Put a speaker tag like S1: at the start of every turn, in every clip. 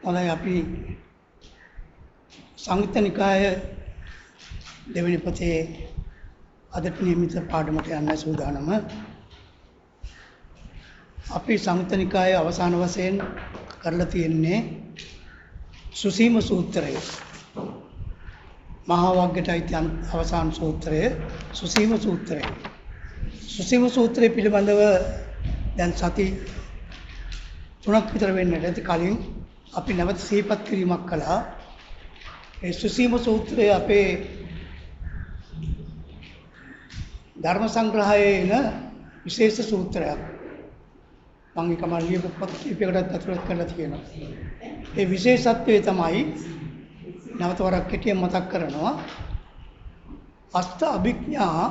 S1: හොඳයි අපි සංයුත්ත නිකාය දෙවෙනි පොතේ අදට නියමිත පාඩමට යන්න සූදානම. අපි සංයුත්ත නිකායේ අවසාන වශයෙන් කරලා තියෙන්නේ සුසීම සූත්‍රය. මහා වග්ගයට අයිති අවසාන සූත්‍රය සුසීම සූත්‍රය. සුසීම සූත්‍රය පිළිබඳව දැන් සති 3ක් විතර වෙන්නට ඇති කලින් අපි නැවත සිහිපත් කිරීමක් කළා. ඒ සුසීම සූත්‍රය අපේ ධර්ම සංග්‍රහයේ එන විශේෂ සූත්‍රයක්. මම එක මාළියක පොත් කීපයකටත් අතුලත් කරලා තියෙනවා. ඒ විශේෂත්වය තමයි නැවත වරක් කෙටියෙන් මතක් කරනවා. අෂ්ට අභිඥා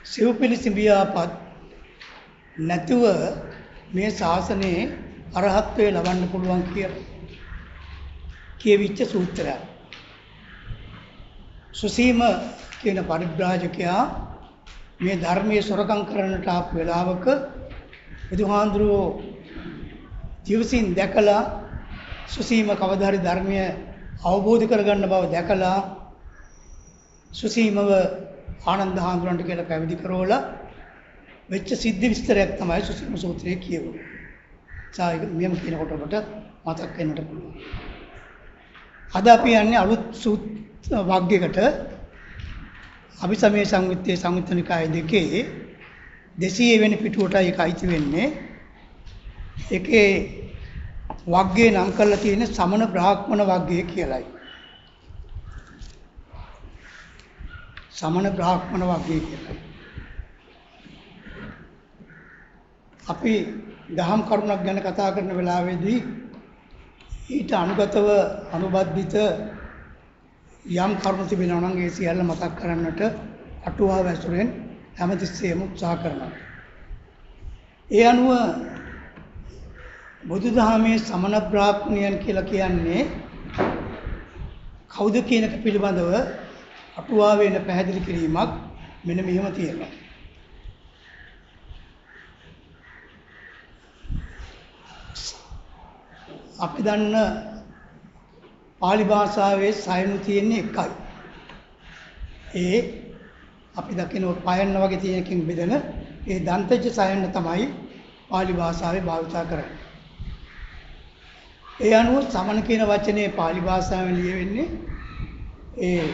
S1: සිව්පිලිසිඹියාපත් නැතුව මේ ශාසනයේ අරහත්ත්වය ලබන්න පුළුවන් කියවිච්ච සූත්‍රයක්. සුසීම කියන පරිබ්‍රාජකයා මේ ධර්මයේ සොරකම් කරන්නට ආපු වෙලාවක බුදුහාඳුරෝ ජීවසින් දැකලා සුසීම කවදා හරි ධර්මය අවබෝධ කරගන්න බව දැකලා සුසීමව ආනන්ද හාමුදුරන්ට කියලා පැවිදි කරවලා වෙච්ච සිද්ධි විස්තරයක් තමයි සුසීම සූත්‍රයේ කියවෙන්නේ. සායක මෙහෙම කියනකොට ඔබට මතක් වෙන්නට පුළුවන්. අද අපි යන්නේ අලුත් වග්ගයකට අභිසමය සංයුත්තේ සංයුත්ත නිකාය දෙකේ 200 වෙනි පිටුවටයි ඒක අයිති වෙන්නේ. ඒකේ වග්ගේ නම් කරලා තියෙන්නේ සමන බ්‍රාහ්මණ වග්ගය කියලායි. සමන බ්‍රාහ්මණ වග්ගය කියලායි. අපි දහම් කරුණක් ගැන කතා කරන වෙලාවේදී ඊට අනුගතව අනුබද්ධිත යම් කරුණු තිබෙනවා නම් ඒ සියල්ල මතක් කරන්නට අටුවාව ඇසුරෙන් හැමතිස්සෙම උත්සාහ කරනවා. ඒ අනුව බුදුදහමේ සමන බ්‍රාහ්මණයන් කියලා කියන්නේ කවුද කියන එක පිළිබඳව අටුවාවේ වෙන පැහැදිලි කිරීමක් මෙන්න මෙහෙම තියෙනවා. අපි දන්න පාලි භාෂාවේ සයනු තියෙන්නේ එකයි. ඒ අපි දකින පයන්න වගේ තියෙන එකකින් බෙදෙන ඒ දන්තජ සයන්න තමයි පාලි භාෂාවේ භාවිතා කරන්නේ. ඒ අනුව සමන කියන වචනේ පාලි භාෂාවෙන් ලියවෙන්නේ ඒ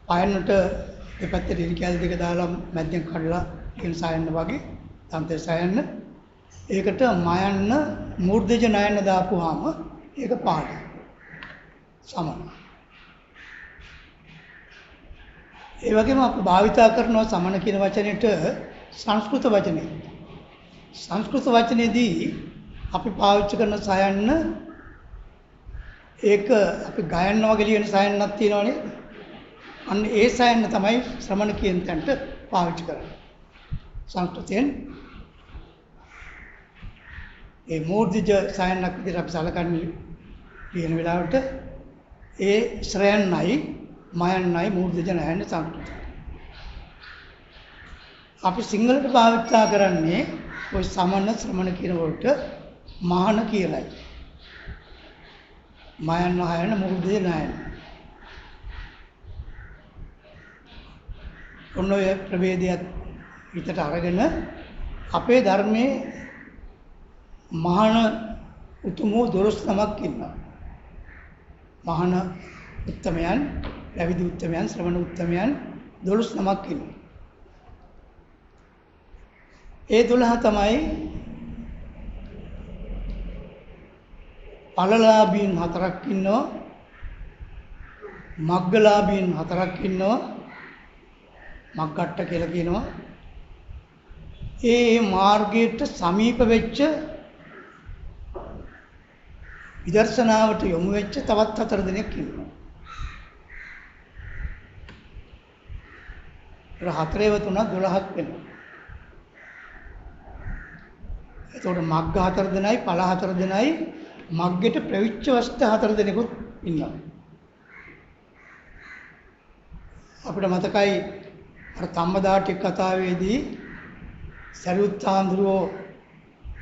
S1: පයන්නට දෙපැත්තට ඉරි කැල් දෙක දාලා මැද්දෙන් කඩලා කියන සයන්න වගේ දන්තජ සයන්න. ඒකට මයන්න මූර්ධජ නයන්න දාපුවාම ඒක පාලි සමන. ඒ වගේම අපි භාවිතා කරනවා සමන කියන වචනෙට සංස්කෘත වචනේ. සංස්කෘත වචනේදී අපි පාවිච්චි කරන සයන්න ඒක අපි ගයන්න වගේ ලියන සයන්නක් තියෙනවනේ. අන්න ඒ සයන්න තමයි ශ්‍රමණ කියන තැනට පාවිච්චි කරන්නේ. සංස්කෘතයෙන් ඒ මූර්ධජ සයන්නක් විදිහට අපි සලකන්නේ ලියන වෙලාවට ඒ ශ්‍රයන්නයි මයන්නයි මූර්ධජ නයන්න සංස්කෘත. අපි සිංහලට භාවිතා කරන්නේ ওই සමන ශ්‍රමණ කියන වලට මහාන කියලායි. මයන්න හයන මූර්ධජ නයන්න. ඔන්න ඔය ප්‍රභේදයක් විතර අරගෙන අපේ ධර්මයේ මහාන උතුමෝ 12 නමක් ඉන්නවා. මහාන උත්තමයන්, පැවිදි උත්තමයන්, ශ්‍රමණ උත්තමයන් 12 නමක් ඉන්නවා. ඒ 12 තමයි ඵලලාභීන් 4ක් ඉන්නවා. මග්ගලාභීන් 4ක් ඉන්නවා. මග්ගට්ට කියලා කියනවා. ඒ මාර්ගයට සමීප වෙච්ච විදර්ශනාවට යොමු වෙච්ච තවත් 4 දෙනෙක් ඉන්නවා. ඒ 4ව 3 12ක් වෙනවා. එතකොට මග්ග 4 දෙනයි ඵල 4 දෙනයි මග්ගෙට ප්‍රවිච්ච වස්ත 4 දෙනෙකුත් ඉන්නවා. අපිට මතකයි අර ධම්මදාට්ටික කතාවේදී සරියුත් හාමුදුරුවෝ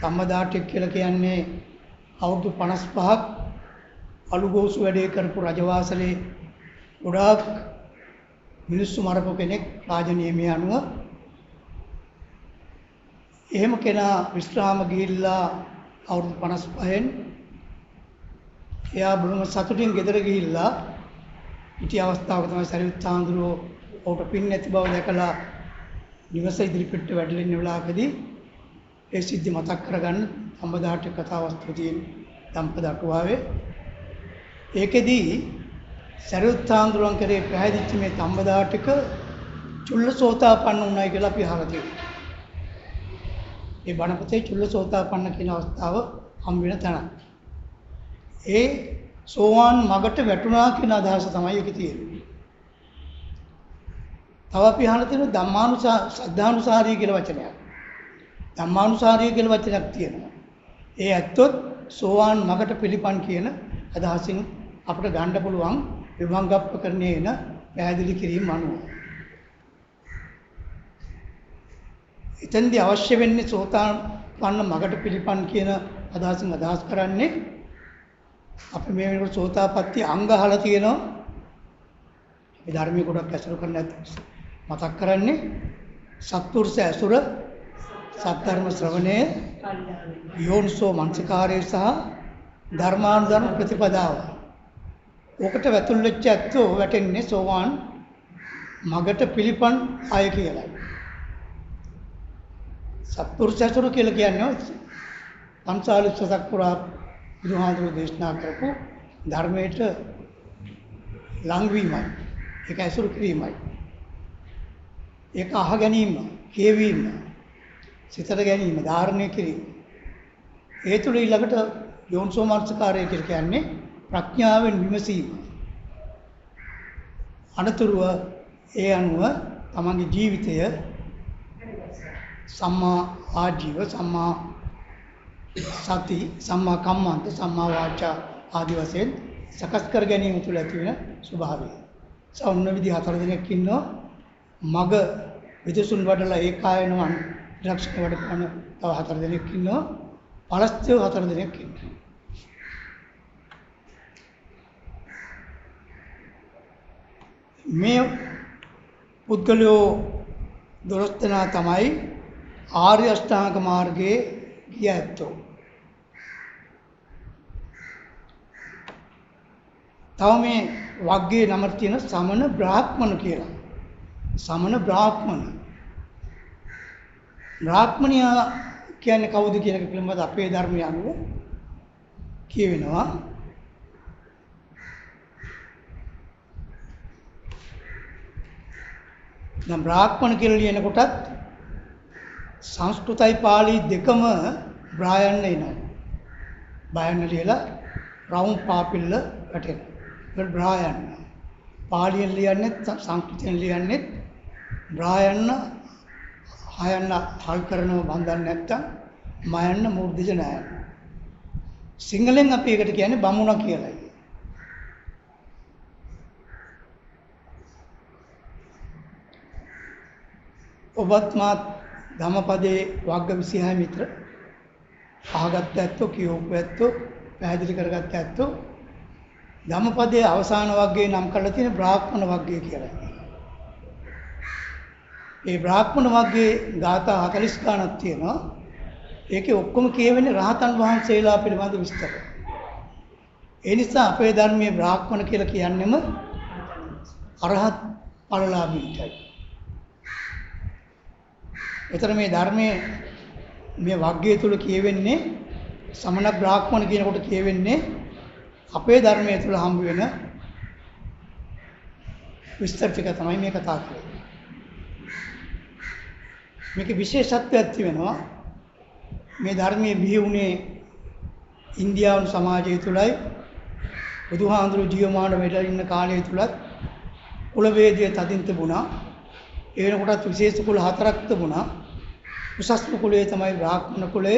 S1: ධම්මදාට්ටික කියලා කියන්නේ අවුරුදු 55ක් අලුගෝසු වැඩේ කරපු රජවාසලේ ගොඩාක් මිනිස්සු මරපු කෙනෙක් රාජ නියමයේ අනුව. එහෙම කෙනා විශ්‍රාම ගිහිල්ලා අවුරුදු 55න් එයා බොහොම සතුටින් ගෙදර ගිහිල්ලා ඉති අවස්ථාවක තමයි සරියුත් හාමුදුරුවෝ ඔහුට පින් නැති බව දැකලා නිවස ඉදිරිපිට වැඩලෙන වෙලාවකදී ඒ සිද්ධි මතක් කරගන්න සම්බදාට කතාවස්තු තියෙන දම්පද අටුවාවේ. ඒකෙදී සරියුත් හාමුදුරුවන් කරේ පැහැදිච්ච මේ සම්බදාටික චුල්ලසෝතාපන්න උනායි කියලා අපි අහලා තියෙනවා. ඒ බණපතේ චුල්ලසෝතාපන්න කියන අවස්ථාව හම් වෙන තැන. ඒ සෝවාන් මගට වැටුණා කියන අදහස තමයි ඒකේ තියෙන්නේ. තව අපි අහලා තියෙනවා ධම්මානුසාරී කියලා වචනයක්. ධම්මානුසාරී කියලා වචනයක් තියෙනවා. ඒ ඇත්තොත් සෝවාන් මගට පිළිපන් කියන අදහසින් අපිට ගන්න පුළුවන් විභංගප්පකරණයේ එන පැහැදිලි කිරීම අනුව. එතෙන්දී අවශ්‍ය වෙන්නේ සෝතාපන්න මගට පිළිපන් කියන අදහසින් අදහස් කරන්නේ අපි මේ වෙනකොට සෝතාපට්ටි අංග අහලා තියෙනවා. මේ ධර්මයේ ගොඩක් ඇසුරු කරන්න මතක් කරන්නේ සත්පුරුෂ ඇසුර, සත්ධර්ම ශ්‍රවණය, යෝනිසෝ මනසිකාරය සහ ධර්මානුධර්ම ප්‍රතිපදාව. ඔකට වැතුල් වෙච්ච ඇත්තෝ වැටෙන්නේ සෝවාන් මගට පිළිපන් අය කියලායි. සත්පුරුෂ ඇසුර කියලා කියන්නේ පන්සාලිස් වසක් පුරා බුදුහාමුදුරුවෝ දේශනා කරපු ධර්මයට ලංවීමයි. ඒක ඇසුරු කිරීමයි. ඒක අහ ගැනීම, කියවීම, සිතට ගැනීම, ධාරණය කිරීම. ඒ තුළ ඊළඟට යෝනිසෝ මනසිකාරය කියලා කියන්නේ ප්‍රඥාවෙන් විමසීම. අනතුරුව ඒ අනුව තමන්ගේ ජීවිතය සම්මා ආජීව, සම්මා සති, සම්මා කම්මන්ත, සම්මා වාචා ආදී වශයෙන් සකස් කර ගැනීම තුළ ඇති වෙන ස්වභාවය. සවුන්න විදි 4 දෙනෙක් ඉන්නවා. මග විදසුන් වඩලා ඒකායනව රක්ෂක වඩ කරන තව 4 දෙනෙක් ඉන්නවා. පලස්ත්‍යව 4 දෙනෙක් ඉන්නවා. මේ පුද්ගලයෝ 12 දෙනා තමයි ආර්ය අෂ්ටාංග මාර්ගයේ ගිය ඇත්තෝ. තව මේ වග්ගයේ නම තියෙන සමන බ්‍රාහ්මණ කියලා. සමන බ්‍රාහ්මණ. බ්‍රාහ්මණයා කියන්නේ කවුද කියන එක පිළිබඳව අපේ ධර්මය අනුව කියවෙනවා. දැන් බ්‍රාහ්මණ කියලා ලියන කොටත් සංස්කෘතයි පාලි දෙකම බ්‍රායන්න එනවා. බයන්න ලියලා රවුම් පාපිල්ල වැටෙනවා. ඒක බ්‍රායන්න. පාලියෙන් ලියන්නේ සංස්කෘතයෙන් ලියන්නේ බ්‍රායන්න හයන්න හල් කරනව බඳන්නේ නැත්තම් මයන්න මූර්ධජ නෑ. සිංහලෙන් අපි ඒකට කියන්නේ බමුණ කියලායි. ඔබත් මාත් ධම්මපදයේ වග්ග 26 මිත්‍ර අහගත්ත ඇත්තෝ, කියවපු ඇත්තෝ, පැහැදිලි කරගත්ත ඇත්තෝ ධම්මපදයේ අවසාන වග්ගයේ නම් කරලා තියෙන බ්‍රාහ්මණ වග්ගය කියලා. ඒ බ්‍රාහ්මණ වග්ගයේ ගාථා 40 ගණක් තියෙනවා. ඒකේ ඔක්කොම කියවෙන්නේ රහතන් වහන්සේලා පිළිබඳ විස්තර. ඒ නිසා අපේ ධර්මයේ බ්‍රාහ්මණ කියලා කියන්නෙම අරහත් ඵලලාභීන්ටයි. එතන මේ ධර්මයේ මේ වග්ගය තුල කියවෙන්නේ සමන බ්‍රාහ්මණ කියනකොට කියවෙන්නේ අපේ ධර්මයේ තුල හම්බ වෙන විස්තර ටික තමයි මේ කතා කරන්නේ. මේකේ විශේෂත්වයක් තිබෙනවා. මේ ධර්මයේ බිහි වුණේ ඉන්දියානු සමාජය තුලයි. බුදුහාඳුරු ජීවමාන වෙලා ඉන්න කාලය තුලත් කුල වේදයේ තදින් තිබුණා. ඒ වෙනකොටත් විශේෂ කුල 4ක් තිබුණා. උසස්ම කුලය තමයි බ්‍රාහ්මණ කුලය.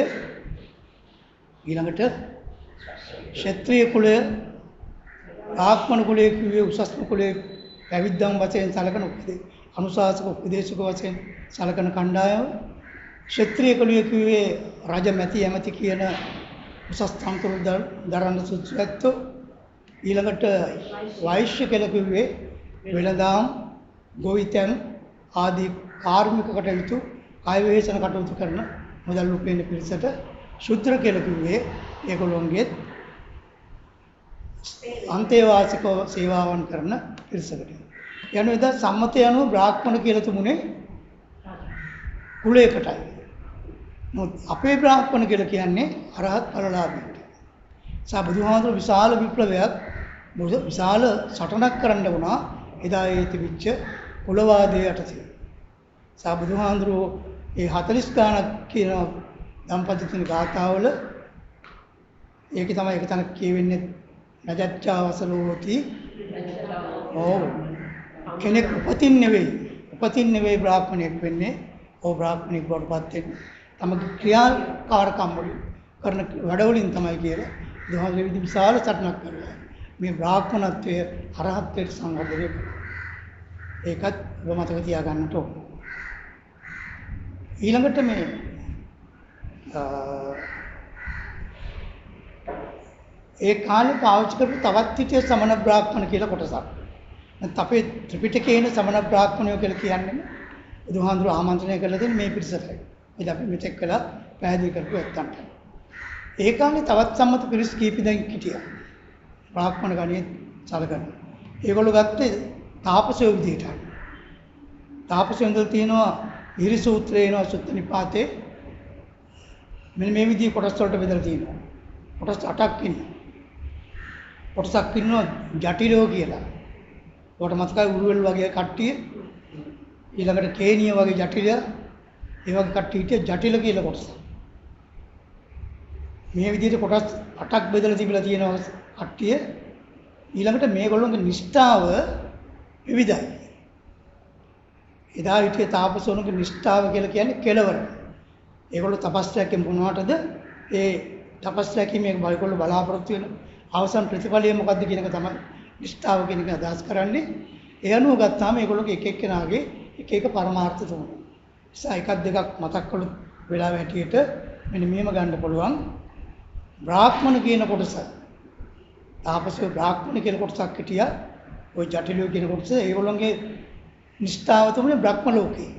S1: ඊළඟට ක්ෂත්‍රීය කුලය, බ්‍රාහ්මණ කුලය කිව්වේ උසස්ම කුලය පැවිද්දන් වශයෙන් සැලකන අනුශාසක උපදේශක වශයෙන් සැලකන කණ්ඩායම. ක්ෂත්‍රීය කුලය කිව්වේ රජ මැති ඇමති කියන උසස් තනතුරු දරන්න සුදුසු ඇත්තෝ ඊළඟට වෛශ්‍ය කියලා කිව්වේ වෙළඳාම් ගොවිතැන් ආදී කාර්මික කටයුතු කාය වේසන කටයුතු කරන මුදල් උපයන පිරිසට ශුද්‍ර කියලා කිව්වේ ඒගොල්ලොන්ගේ අන්තේවාසික සේවාවන් කරන පිරිසකට. යන විදිහ සම්මතය අනුව බ්‍රාහ්මණ කියලා තුමුනේ කුලයකටයි. නමුත් අපේ බ්‍රාහ්මණ කියලා කියන්නේ අරහත් ඵලලාභීන්ට. බුදුහාමුදුර විශාල විප්ලවයක් විශාල සටනක් කරන්න වුණා එදා ඒ තිබිච්ච කුලවාදයේ යටතේ. බුදුහාමුදුරෝ ඒ 40 ගානක් කියන දම්පති තුන ගාථාවල ඒකේ තමයි එක තැනක් කියවෙන්නේ නජච්ඡාවසලෝති. ඔව් කෙනෙක් උපතින් නෙවෙයි බ්‍රාහ්මණයෙක් වෙන්නේ. ඔව් බ්‍රාහ්මණයෙක් බවට පත් වෙන්නේ තමගේ ක්‍රියාකාරකම් වලින් කරන වැඩවලින් තමයි කියලා බුදුහාමුදුරේ විදි විශාල සටනක් කරලා මේ බ්‍රාහ්මණත්වය අරහත්ත්වයට සංවර්ධනය කරනවා. ඒකත් ඔබ මතක තියාගන්නට ඕන. ඊළඟට මේ ඒ කාලේ පාවිච්චි කරපු තවත් හිටිය සමන බ්‍රාහ්මණ කියලා කොටසක්. නැත්නම් අපේ ත්‍රිපිටකයේ ඉන්න සමන බ්‍රාහ්මණයෝ කියලා කියන්නේ බුදුහාමුදුර ආමන්ත්‍රණය කරලා දෙන මේ පිරිසටයි. ඒක අපි මෙතෙක් කළා පැහැදිලි කරපු ඇත්තන්ට. ඒ කාලේ තවත් සම්මත පිරිස් කීප දෙනෙක් හිටියා. බ්‍රාහ්මණ ගණයේ සලකන. ඒගොල්ලෝ ගත්තේ තාපසයෝ විදිහට. තාපසයන්වල තියෙනවා ඉරි සූත්‍රේ එනවා සුත්ත නිපාතේ. මෙන්න මේ විදිහේ කොටස් වලට බෙදලා තියෙනවා. කොටස් 8ක් ඉන්නවා. කොටසක් ඉන්නවා ජටිලෝ කියලා. ඔකට මතකයි උරුවෙල් වගේ කට්ටිය. ඊළඟට කේනිය වගේ ජටිල. ඒ වගේ කට්ටිය හිටිය ජටිල කියලා කොටස. මේ විදිහට කොටස් 8ක් බෙදලා තිබිලා තියෙනවා කට්ටිය. ඊළඟට මේගොල්ලෝගේ නිෂ්ඨාව විවිධයි. එදා හිටිය තාපසෝනුගේ නිෂ්ඨාව කියලා කියන්නේ කෙලවර. ඒගොල්ලෝ තපස් රැකීම මොනවටද? ඒ තපස් රැකීමේ ඒගොල්ලෝ බලාපොරොත්තු වෙන අවසන් ප්‍රතිඵලය මොකද්ද කියන එක තමයි නිෂ්ඨාව කියන එක අදහස් කරන්නේ. ඒ අනුව ගත්තාම ඒගොල්ලෝගේ එක එක්කෙනාගේ එක එක පරමාර්ථ තුනක්. නිසා එකක් දෙකක් මතක් කළොත් වෙලාව හැටියට මෙන්න මෙහෙම ගන්න පුළුවන්. බ්‍රාහ්මණ කියන කොටස. තාපසෝ බ්‍රාහ්මණ කියන කොටසක් හිටියා. ওই ජටිලෝ කියන කොටස ඒගොල්ලෝගේ නිෂ්ඨාව තුනේ බ්‍රහ්ම ලෝකේ.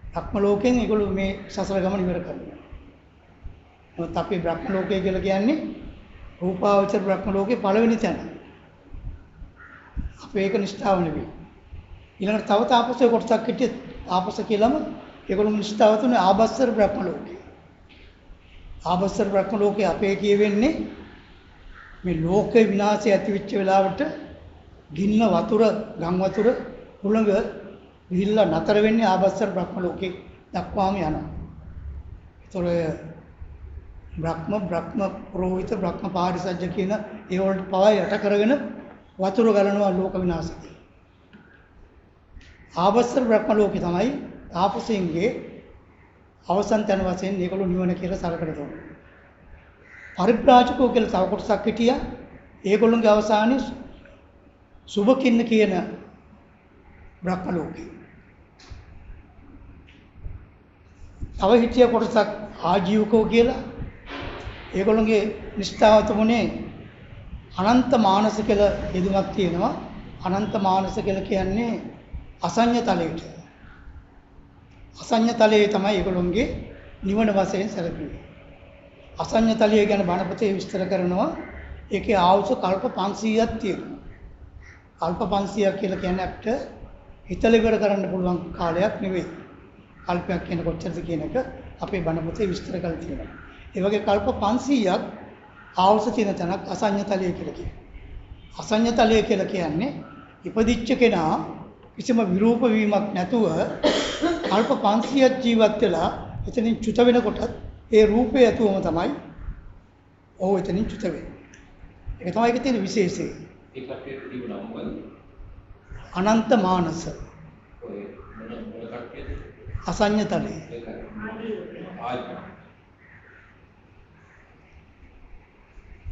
S1: බ්‍රහ්ම ලෝකෙන් ඒගොල්ලෝ මේ සසර ගමන ඉවර කරනවා. මොකද අපේ බ්‍රහ්ම ලෝකය කියලා කියන්නේ රූපාවචර බ්‍රහ්ම ලෝකේ පළවෙනි තැන. අපේ ඒක නිෂ්ඨාව නෙවෙයි. ඊළඟට තව තාපසය කොටසක් හිටියේ තාපස කියලාම ඒගොල්ලෝ නිෂ්ඨාව තුනේ ආභස්සර බ්‍රහ්ම ලෝකේ. ආභස්සර බ්‍රහ්ම ලෝකේ අපේ කියවෙන්නේ මේ ලෝකේ විනාශය ඇති වෙච්ච වෙලාවට ගින්න වතුර ගම් වතුර හුළඟ විහිල්ලා නතර වෙන්නේ ආභස්සර බ්‍රහ්ම ලෝකේ දක්වාම යනවා. ඒතොර බ්‍රහ්ම පුරෝහිත බ්‍රහ්ම පාරිසජ්ජ කියන ඒ වලට පවා යට කරගෙන වතුර ගලනවා ලෝක විනාශදී. ආභස්සර බ්‍රහ්ම ලෝකේ තමයි තාපසයන්ගේ අවසන් තැන වශයෙන් මේගොල්ලෝ නිවන කියලා සලකලා තියෙනවා. පරිබ්‍රාජකෝ කියලා තව කොටසක් හිටියා. ඒගොල්ලෝගේ අවසානයේ සුභකින්න කියන බ්‍රහ්ම ලෝකේ. තව හිටිය කොටසක් ආජීවකෝ කියලා. ඒගොල්ලෝගේ නිෂ්ඨාව තුනේ අනන්ත මානස කියලා යෙදුමක් තියෙනවා. අනන්ත මානස කියලා කියන්නේ අසඤ්ඤ තලයට. අසඤ්ඤ තලයේ තමයි ඒගොල්ලෝගේ නිවන වශයෙන් සැලකුවේ. අසඤ්ඤ තලය ගැන බණපොතේ විස්තර කරනවා. ඒකේ ආයුෂ කල්ප 500ක් තියෙනවා. කල්ප 500ක් කියලා කියන්නේ අපිට හිතල ඉවර කරන්න පුළුවන් කාලයක් නෙවෙයි. කල්පයක් කියන කොච්චරද කියන එක අපේ බණපොතේ විස්තර කරලා තියෙනවා. ඒ වගේ කල්ප 500ක් ආයුෂ තියෙන තැනක් අසඤ්ඤ තලය කියලා කියනවා. අසඤ්ඤ තලය කියලා කියන්නේ ඉපදිච්ච කෙනා කිසිම විරූප වීමක් නැතුව කල්ප 500ක් ජීවත් වෙලා එතනින් චුත වෙනකොට ඒ රූපය ඇතුවම තමයි ඔහු එතනින් චුත වෙන්නේ. ඒක තමයි ඒකේ තියෙන විශේෂය.
S2: ඒක අපේ තිබුණා මොකද?
S1: අනන්ත මානස.
S2: ඔය මොන කට්ටියද?
S1: අසඤ්ඤ තලය.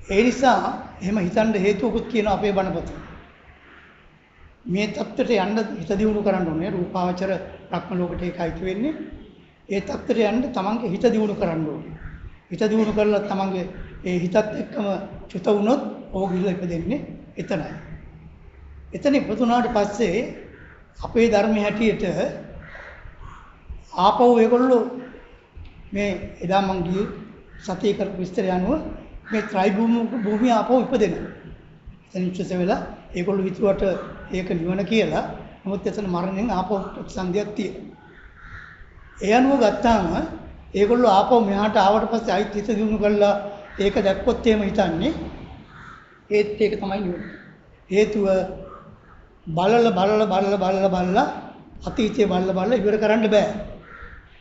S1: ඒ නිසා එහෙම හිතන්න හේතුවකුත් කියන අපේ බණපොත. මේ தත්ත්වයට යන්න හිත දියුණු කරන්න ඕනේ. රූපාවචර බ්‍රහ්ම ලෝකයට ඒකයි වෙන්නේ. ඒ தත්ත්වයට යන්න තමන්ගේ හිත දියුණු කරන්න ඕනේ. හිත දියුණු කරලා තමන්ගේ ඒ හිතත් එක්කම චුත වුණොත් ඕක ගිහිල්ලා ඉපදෙන්නේ එතනයි. එතන ඉපදුනාට පස්සේ අපේ ධර්මයේ හැටියට ආපහු ඒගොල්ලෝ මේ එදා මං ගියේ සතිය කරපු විස්තරය අනුව මේ ත්‍රි භූමිය ආපහු ඉපදෙනවා. එතන ඉච්ඡස වෙලා ඒගොල්ලෝ හිතුවට ඒක නිවන කියලා. නමුත් එතන මරණයෙන් ආපහු ප්‍රතිසන්දියක් තියෙනවා. ඒ අනුව ගත්තාම ඒගොල්ලෝ ආපහු මෙහාට ආවට පස්සේ ආයිත් හිත දියුණු කරලා ඒක දැක්කොත් එහෙම හිතන්නේ ඒත් ඒක තමයි නිවන. හේතුව බලලා අතීතයේ බලලා ඉවර කරන්න බෑ.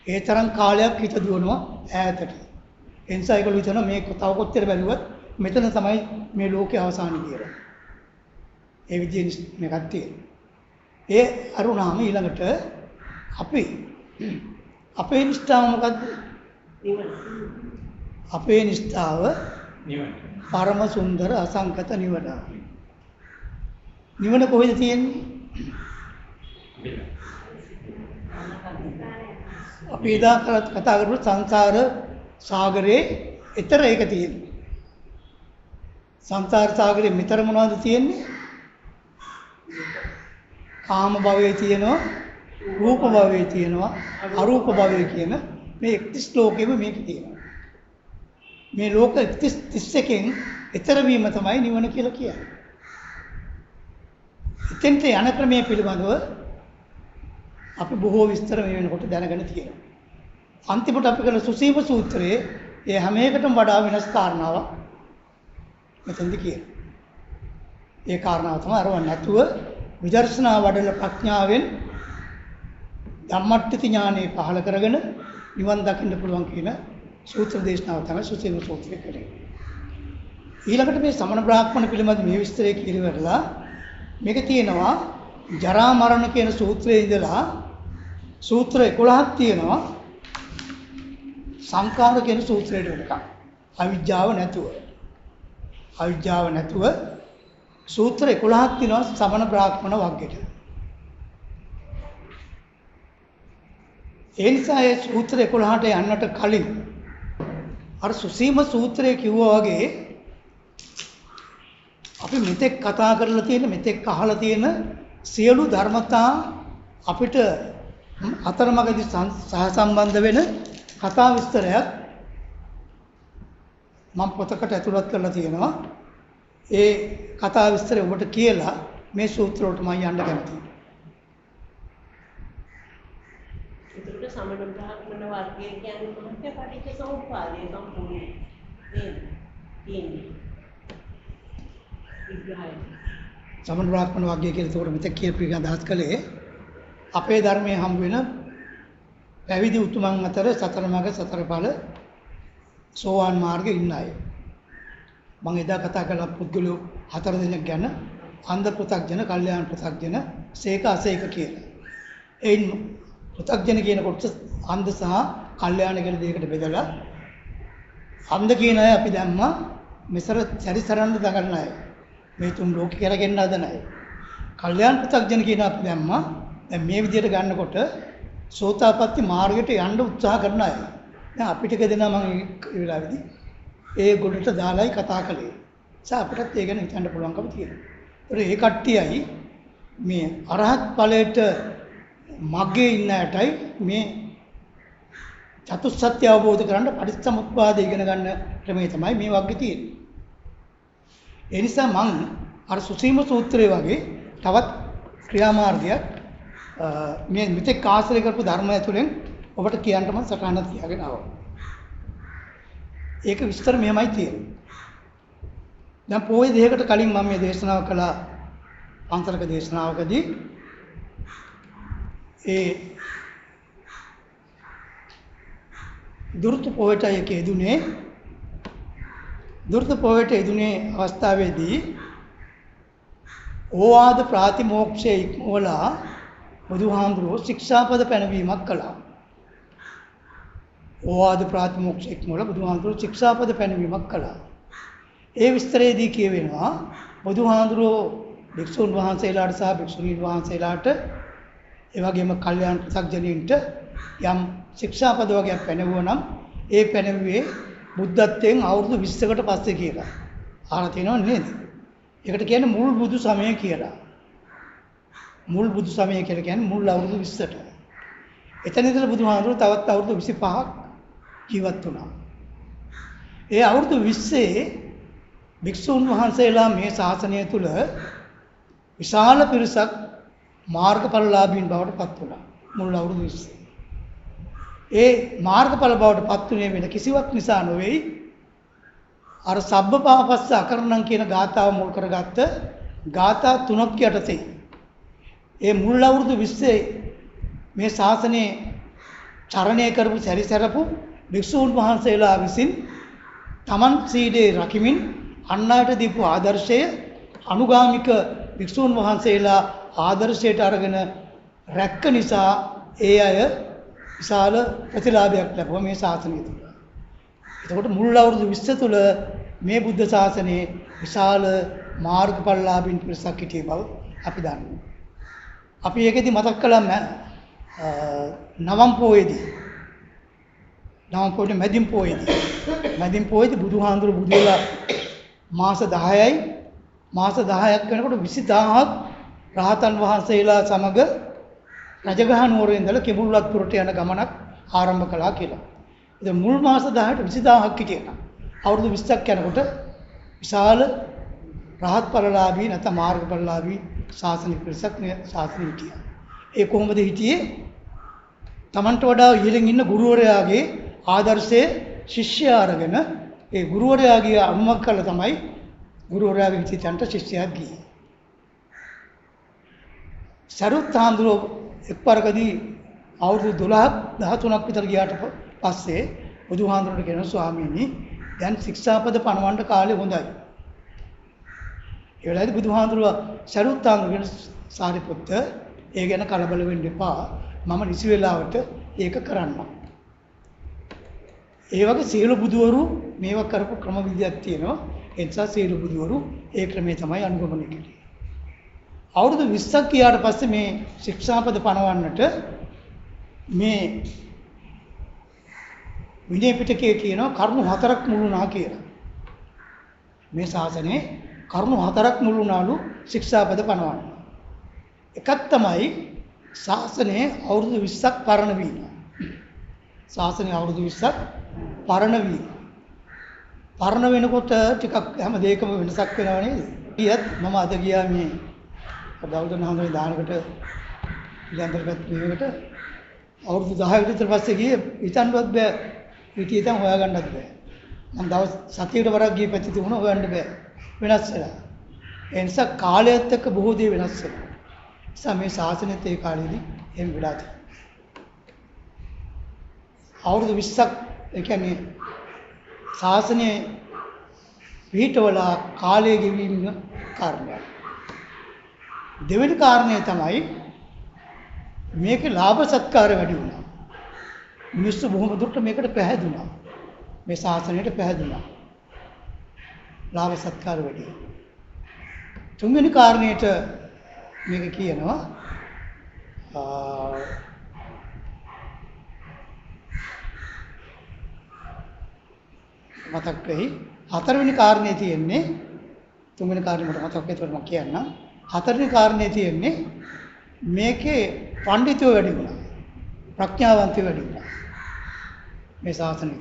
S1: ඒ තරම් කාලයක් හිත දුවනවා ඈතට. ඒ නිසා ඒගොල්ලෝ හිතනවා මේ තව කොච්චර බැලුවත් මෙතන තමයි මේ ලෝකේ අවසානය කියලා. ඒ විදිහේ මේකක් තියෙනවා. ඒ අරුණාම ඊළඟට අපේ නිෂ්ඨාව මොකද්ද? නිවන. අපේ නිෂ්ඨාව නිවන. පරම සුන්දර අසංකත නිවන. නිවන කොහෙද තියෙන්නේ? අපි එදා කතා කරපු සංසාර සාගරේ ඊතර ඒක තියෙන්නේ. සංසාර සාගරේ මෙතර මොනවද තියෙන්නේ? කාම භවයේ තියෙනවා, රූප භවයේ තියෙනවා, අරූප භවයේ කියන මේ 31 ලෝකෙම මේක තියෙනවා. මේ ලෝක 31කින් ඊතර වීම තමයි නිවන කියලා කියන්නේ. එතෙන්ට යන ක්‍රමයේ පිළිබඳව අපි බොහෝ විස්තර මේ වෙනකොට දැනගෙන තියෙනවා. අන්තිමට අපි කරන සුසීම සූත්‍රයේ ඒ හැම එකටම වඩා වෙනස් කාරණාවක් මෙතෙන්දි කියනවා. ඒ කාරණාව තමයි අරව නැතුව විදර්ශනා වඩල ප්‍රඥාවෙන් ධම්මට්ඨිති ඥානෙ පහළ කරගෙන නිවන් දකින්න පුළුවන් කියන සූත්‍ර දේශනාව තමයි සුසීම සූත්‍රය කියන්නේ. ඊළඟට මේ සමන බ්‍රාහ්මණ පිළිබඳ මේ විස්තරය කියලා මේක තියෙනවා ජරා මරණ කියන සූත්‍රයේ ඉඳලා සූත්‍ර 11ක් තියෙනවා සංඛාර කියන සූත්‍රයට වෙනකම්. අවිජ්ජාව නැතුව සූත්‍ර 11ක් තියෙනවා සමන බ්‍රාහ්මණ වර්ගයට. ඒ නිසා ඒ සූත්‍ර 11ට යන්නට කලින් අර සුසීම සූත්‍රය කිව්වා වගේ අපි මෙතෙක් කතා කරලා තියෙන මෙතෙක් අහලා තියෙන සියලු ධර්මතා අපිට අතරමඟදී සහසම්බන්ධ වෙන කතා විස්තරයක් මම පොතකට ඇතුළත් කරලා තියෙනවා. ඒ කතා විස්තරය ඔබට කියලා මේ සූත්‍ර වලට මම යන්න කැමතියි.
S3: ඒකට සමන බ්‍රාහ්මණ වර්ගය කියන්නේ මොකක්ද? පටිච්චසමුප්පාදයේ සම්පූර්ණ තියෙන්නේ.
S1: සමන බ්‍රාහ්මණ වර්ගය කියලා ඒකට මෙතෙක් කියපු එක අදහස් කළේ අපේ ධර්මයේ හම් වෙන පැවිදි උතුමන් අතර සතර මඟ සතර ඵල සෝවාන් මාර්ගේ ඉන්න අය. මම එදා කතා කළා පුද්ගලයෝ 4 දෙනෙක් ගැන අන්ධ පෘථග්ජන, කල්යාණ පෘථග්ජන, සේක අසේක කියලා. එයින් පෘථග්ජන කියන කොටස අන්ධ සහ කල්යාණ කියන දෙයකට බෙදලා අන්ධ කියන අය අපි දැම්මා මෙසර සැරිසරන්න දඟලන අය. මේ තුන් ලෝකේ කරගෙන හදන අය. කල්යාණ පෘථග්ජන කියන අපි දැම්මා දැන් මේ විදිහට ගන්නකොට සෝතාපට්ටි මාර්ගයට යන්න උත්සාහ කරන අය. දැන් අපිට දෙනා මම ඒ වෙලාවේදී ඒ ගොඩට දාලායි කතා කළේ. අපිටත් ඒ ගැන හිතන්න පුළුවන්කම තියෙනවා. ඒ කට්ටියයි මේ අරහත් ඵලයට මග්ගේ ඉන්න ඇටයි මේ චතුස්සත්‍ය අවබෝධ කරගන්න පටිච්චසමුප්පාද ඉගෙන ගන්න ක්‍රමය තමයි මේ වගේ තියෙන්නේ. ඒ නිසා මම අර සුසීම සූත්‍රය වගේ තවත් ක්‍රියාමාර්ගයක් මේ මෙතෙක් ආශ්‍රය කරපු ධර්ම ඇතුලෙන් ඔබට කියන්න මම සටහනක් තියාගෙන ආවා. ඒක විස්තර මෙහෙමයි තියෙන්නේ. දැන් පොයේ දෙයකට කලින් මම මේ දේශනාව කළා අන්තරක දේශනාවකදී ඒ දුර්ත පොයට යෙදුනේ අවස්ථාවේදී ඕවාද ප්‍රාතිමෝක්ෂයේ ඉක්මවලා බුදුහාමුදුරුවෝ ශික්ෂාපද පැනවීමක් කළා. ඕවාද ප්‍රාතිමෝක්ෂයේ ඉක්මවලා බුදුහාමුදුරුවෝ ශික්ෂාපද පැනවීමක් කළා. ඒ විස්තරයේදී කියවෙනවා බුදුහාමුදුරුවෝ භික්ෂුන් වහන්සේලාට සහ භික්ෂුණීන් වහන්සේලාට ඒ වගේම කල්යාණ ප්‍රසක්ජනීන්ට යම් ශික්ෂාපද වගේක් පැනවුවා නම් ඒ පැනවුවේ බුද්ධත්වයෙන් අවුරුදු 20කට පස්සේ කියලා. අහලා තියෙනව නේද? ඒකට කියන්නේ මුල් බුදු සමය කියලා. මුල් බුදු සමය කියලා කියන්නේ මුල් අවුරුදු 20ට. එතන ඉඳලා බුදුහාමුදුරුවෝ තවත් අවුරුදු 25ක් ජීවත් වුණා. ඒ අවුරුදු 20 භික්ෂුන් වහන්සේලා මේ ශාසනය තුල විශාල පිරිසක් මාර්ගඵලලාභීන් බවට පත් වුණා. මුල් අවුරුදු 20. ඒ මාර්ගඵල බවට පත් වුණේ වෙන කිසිවක් නිසා නොවේයි. අර සබ්බපාපස්ස අකරණම් කියන ගාථාව මුල් කරගත්ත ගාථා තුනක් යටතේ ඒ මුල් අවුරුදු 20 මේ ශාසනයේ චරණය කරපු සැරිසරපු භික්ෂුන් වහන්සේලා විසින් තමන් සීලේ රකිමින් අන් අයට දීපු ආදර්ශය අනුගාමික භික්ෂුන් වහන්සේලා ආදර්ශයට අරගෙන රැක්ක නිසා ඒ අය විශාල ප්‍රතිලාභයක් ලැබුවා මේ ශාසනය තුළ. එතකොට මුල් අවුරුදු 20 තුළ මේ බුද්ධ ශාසනයේ විශාල මාර්ගඵලලාභීන් පිරිසක් හිටිය බව අපි දන්නවා. අපි ඒකෙදි මතක් කළා නවම් පොයේදී. නවම් පොයේ මැදින් පොයේදී බුදුහාඳුරු බුදු වෙලා මාස 10යි මාස 10ක් වෙනකොට 20000ක් රහතන් වහන්සේලා සමග රජගහ නුවරේ ඉඳලා කිඹුල්වත්පුරට යන ගමනක් ආරම්භ කළා කියලා. ඉතින් මුල් මාස 10ට 20000ක් හිටියා. අවුරුදු 20ක් යනකොට විශාල රහත් ඵලලාභී නැත්නම් මාර්ගඵලලාභී ශාසනික පිරිසක් මේ ශාසනය හිටියා. ඒ කොහොමද හිටියේ? Tamanට වඩා ඉහළින් ඉන්න ගුරුවරයාගේ ආදර්ශයේ ශිෂ්‍යයා අරගෙන ඒ ගුරුවරයාගේ අනුමත කළ තමයි ගුරුවරයාගේ හිතෙන්ට ශිෂ්‍යයා ගියේ. සරුත් හාමුදුරුවෝ එක්වරකදී අවුරුදු 12ක් 13ක් විතර ගියාට පස්සේ බුදුහාමුදුරුවන්ට කියනවා ස්වාමීනි දැන් ශික්ෂාපද පනවන්න කාලේ හොඳයි. ඒ වෙලාවේදී බුදුහාමුදුරුවෝ සරුත් හාමුදුරුවන්ට සාරිපුත්ත ඒ ගැන කලබල වෙන්න එපා. මම නිසි වෙලාවට ඒක කරන්නම්. ඒ වගේ සියලු බුදුවරු මේව කරපු ක්‍රම විදියක් තියෙනවා. ඒ නිසා සියලු බුදුවරු ඒ ක්‍රමය තමයි අනුගමනය කළේ. අවුරුදු 20ක් ගියාට පස්සේ මේ ශික්ෂාපද පනවන්නට මේ විනය පිටකයේ කියනවා කරුණු 4ක් මුළුණා කියලා. මේ ශාසනයේ කරුණු 4ක් මුළුණාලු ශික්ෂාපද පනවන්න. එකක් තමයි ශාසනයේ අවුරුදු 20ක් පරණ වීම. ශාසනයේ අවුරුදු 20ක් පරණ වීම. පරණ වෙනකොට ටිකක් හැම දෙයකම වෙනසක් වෙනව නේද? ඊයත් මම අද ගියා මේ බෞද්ධ නාමයේ දානකට ඉලන්දරපත් වීමකට අවුරුදු 10කට විතර පස්සේ ගියේ හිතන්නවත් බෑ. පිටිය තම හොයාගන්නත් බෑ. මම දවස් 7කට වරක් ගියේ පැති තිබුණා හොයන්න බෑ. වෙනස් වෙලා. ඒ නිසා කාලයත් එක්ක බොහෝ දේ වෙනස් වෙනවා. මේ ශාසනයත් ඒ කාලෙදී එහෙම වෙලා තියෙනවා. අවුරුදු 20ක් ඒ කියන්නේ ශාසනයේ පිටවල කාලය ගෙවීම කාරණයක්. දෙවෙනි කාරණය තමයි මේකේ ලාභ සත්කාර වැඩි වුණා. මිනිස්සු බොහොම දුරට මේකට පැහැදුනා. මේ ශාසනයට පැහැදුනා. ලාභ සත්කාර වැඩි. තුන්වෙනි කාරණයට මේක කියනවා මතක් වෙයි. හතරවෙනි කාරණේ තියෙන්නේ තුන්වෙනි කාරණේ මට මතක් වෙයි මම කියන්නම්. හතරවෙනි කාරණේ තියෙන්නේ මේකේ පඬිතුයෝ වැඩි වුණා. ප්‍රඥාවන්තයෝ වැඩි වුණා. මේ ශාසනය.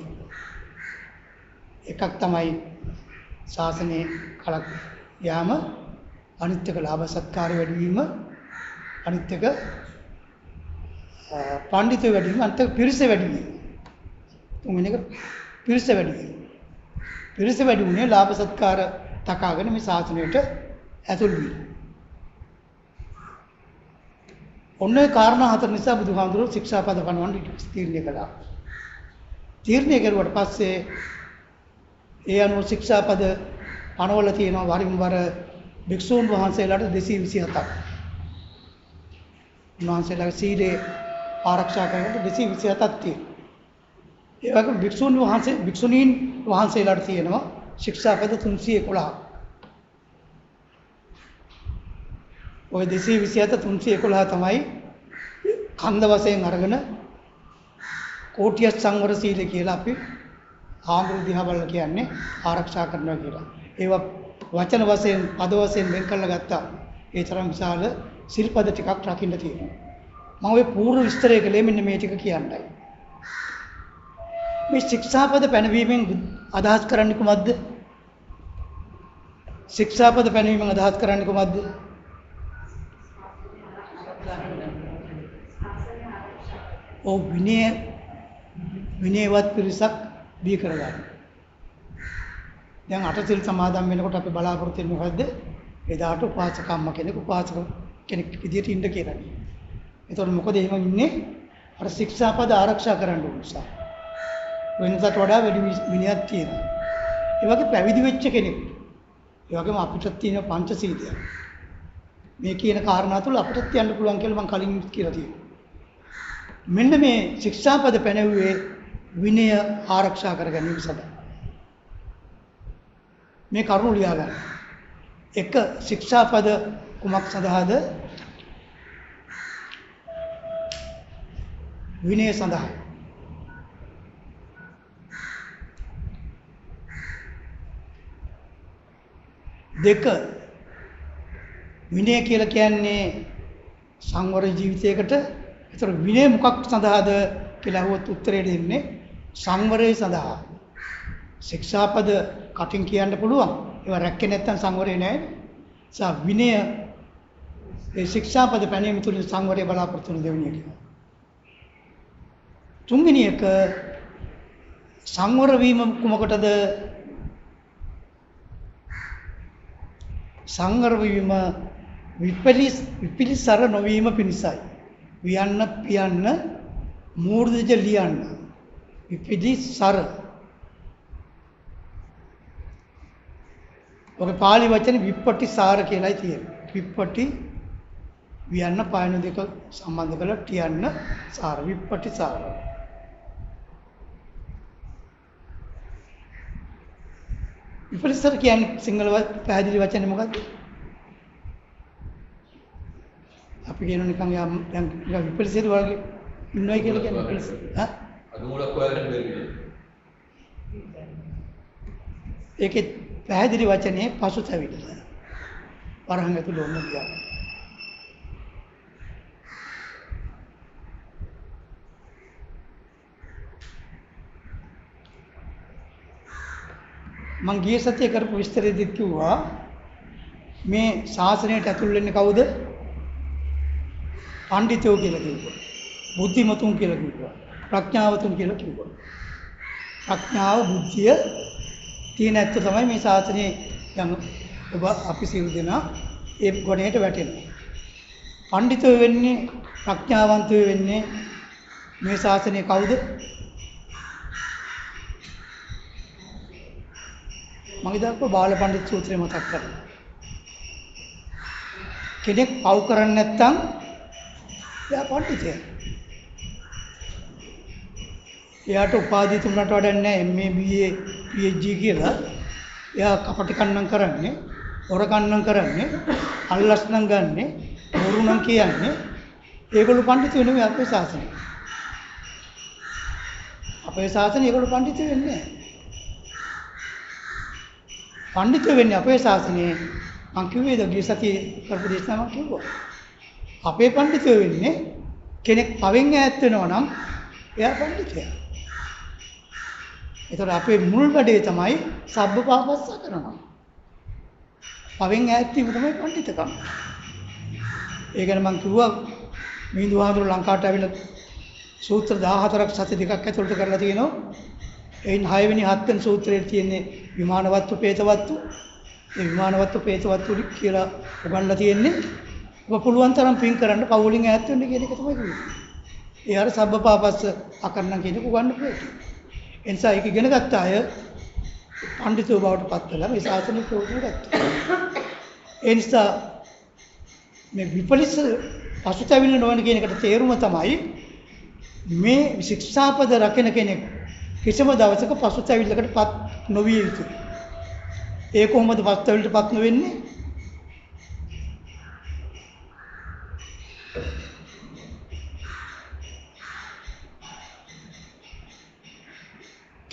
S1: එකක් තමයි ශාසනයේ කලක් යාම, අනිත් එක ලාභ සත්කාර වැඩි වීම, අනිත් එක පඬිතුයෝ වැඩි වීම, අනිත් එක පිරිස වැඩි වීම. තුන්වෙනි එක පිරිස වැඩි වීම. පිරිස වැඩි වුණේ ලාභ සත්කාර තකාගෙන මේ ශාසනයට ඇතුල් වීම. ඔන්න ඒ කාරණා හතර නිසා බුදුහාමුදුරුවෝ ශික්ෂාපද පනවන්න තීරණය කළා. තීරණය කරුවට පස්සේ ඒ අනුව ශික්ෂාපද පනවල තියෙනවා වරින් වර භික්ෂූන් වහන්සේලාට 227ක්. උන්වහන්සේලාගේ සීලේ ආරක්ෂා කරනකොට 227ක් තියෙනවා. ඒ වගේම භික්ෂුණීන් වහන්සේලාට තියෙනවා ශික්ෂාපද 311ක්. ඔය 227 311 තමයි කන්ද වශයෙන් අරගෙන කෝටිය සංවර සීල කියලා අපි හාමුදුරු දිහා බලලා කියන්නේ ආරක්ෂා කරනවා කියලා. ඒවා වචන වශයෙන් පද වශයෙන් වෙන් කරලා ගත්තා. ඒ තරම් විශාල සිල්පද ටිකක් රකින්න තියෙනවා. මම ඔය පූර්ව විස්තරය කළේ මෙන්න මේ ටික කියන්නයි. මේ ශික්ෂාපද පැනවීමෙන් අදහස් කරන්නේ කුමක්ද? ශික්ෂාපද පැනවීමෙන් අදහස් කරන්නේ කුමක්ද? ඔව් විනයවත් පිරිසක් බිහි කරගන්න. දැන් අටසිල් සමාදන් වෙනකොට අපි බලාපොරොත්තු වෙන්නේ මොකද්ද? එදාට උපාසකම්ම කෙනෙක් උපාසක කෙනෙක් විදියට ඉන්න කියලා. එතකොට මොකද එහෙම ඉන්නේ? අර ශික්ෂාපද ආරක්ෂා කරන්න ඕන නිසා. වෙනසට වඩා වැඩි විනයක් තියෙනවා. ඒ වගේ පැවිදි වෙච්ච කෙනෙක්. ඒ වගේම අපිට තියෙන පංචශීලය. මේ කියන කාරණා තුල අපිට කියන්න පුළුවන් කියලා මම කලින් කියලා තියෙනවා. මෙන්න මේ ශික්ෂාපද පැනෙව්වේ විනය ආරක්ෂා කර ගැනීම සඳහා. මේ කරුණු ලියා ගන්න. එක ශික්ෂාපද කුමක් සඳහාද? විනය සඳහා. දෙක විනය කියලා කියන්නේ සංවර ජීවිතයකට. ඒතර විනය මොකක් සඳහාද කියලා අහුවොත් උත්තරේ දෙන්නේ සංවරය සඳහා. ශික්ෂාපද කටින් කියන්න පුළුවන්. ඒවා රැක්කේ නැත්නම් සංවරය නැහැ. ඒ විනය ඒ ශික්ෂාපද පැනීම තුලින් සංවරය බලාපොරොත්තු වෙන දෙවෙනි එක. තුන්වෙනි එක සංවර වීම කුමකටද? සංවර වීම විපිලිසර නොවීම පිණිසයි. වියන්න පියන්න මූර්ධජ ලියන්න. විපිලිසර. ඔක පාලි වචනේ විප්පටිසාර කියලායි තියෙන්නේ. විප්පටි වියන්න පායන දෙක සම්බන්ධ කරලා ටියන්න සාර විප්පටිසාර. විපිලිසර කියන්නේ සිංහල පැහැදිලි වචනේ මොකක්ද? අපි කියන නිකන් දැන් විපිලිසර වගේ ඉන්නයි කියලා කියන්නේ විපිලිසර. හා?
S2: අනුමූලක හොයාගන්න බැරි.
S1: ඒකේ පැහැදිලි වචනේ පසුතැවිල්ල. වරහන් ඇතුළේ ඔන්න කියන්නේ. මං ගිය සතියේ කරපු විස්තරෙදිත් කිව්වා මේ ශාසනයට ඇතුල් වෙන්නේ කවුද? පඬිතුයෝ කියලා කිව්වා. බුද්ධිමතුන් කියලා කිව්වා. ප්‍රඥාවතුන් කියලා කිව්වා. ප්‍රඥාව බුද්ධිය තියෙන ඇත්ත තමයි මේ ශාසනයේ යන ඔබ අපි සියලු දෙනා ඒ ගුණයට වැටෙනවා. පඬිතුයෝ වෙන්නේ ප්‍රඥාවන්තයෝ වෙන්නේ මේ ශාසනයේ කවුද? මම ඉදක්ව බාල පඬිත් සූත්‍රය මතක් කරනවා. කෙනෙක් පව් කරන්නේ නැත්නම් එයා පඬිතයා. එයාට උපාධිය තුනට වඩා නැහැ MA BA PhD කියලා. එයා කපටි කන්නම් කරන්නේ, හොර කන්නම් කරන්නේ, අල්ලස් නම් ගන්නෙ, බොරු නම් කියන්නේ. ඒගොල්ලෝ පඬිතුයෝ නෙමෙයි අපේ ශාසනය. අපේ ශාසනය ඒගොල්ලෝ පඬිතුයෝ වෙන්නේ නැහැ. පඬිතුයෝ වෙන්නේ අපේ ශාසනයේ මං කිව්වේද ගිය සතියේ කරපු දේශනාව මං කිව්වා. අපේ පඬිතුයෝ වෙන්නේ කෙනෙක් පවෙන් ඈත් වෙනවා නම් එයා පඬිතයා. ඒතර අපේ මුල් වැඩේ තමයි සබ්බපාපස්ස කරනවා. පවෙන් ඈත් වීම තමයි පඬිතකම. ඒ ගැන මං කිව්වා මිහිඳු හාමුදුරුවෝ ලංකාවට ආවිලා සූත්‍ර 14ක් සති දෙකක් ඇතුළත කරලා තියෙනවා. එයින් 6 වෙනි 7 වෙනි සූත්‍රයේ තියෙන්නේ විමානවත්තු පේතවත්තු. ඒ විමානවත්තු පේතවත්තු කියලා උගන්ලා තියෙන්නේ. ඔබ පුළුවන් තරම් පින් කරන්න පවුලින් ඈත් වෙන්න කියන එක තමයි කිව්වේ. ඒ අර සබ්බපාපස්ස අකරණ කියන එක උගන්වන්න පුළුවන්. ඒ නිසා ඒක ඉගෙන ගත්ත අය පඬිතුයෝ බවට පත් කළා මේ ශාසනික ප්‍රයෝජන ගත්තා. ඒ නිසා මේ විපලිස පසුතැවිල්ල නොවන කියන එකට තේරුම තමයි මේ ශික්ෂාපද රකින කෙනෙක් කිසිම දවසක පසුතැවිල්ලකට පත් නොවිය යුතුයි. ඒ කොහොමද පසුතැවිල්ලට පත් නොවෙන්නේ?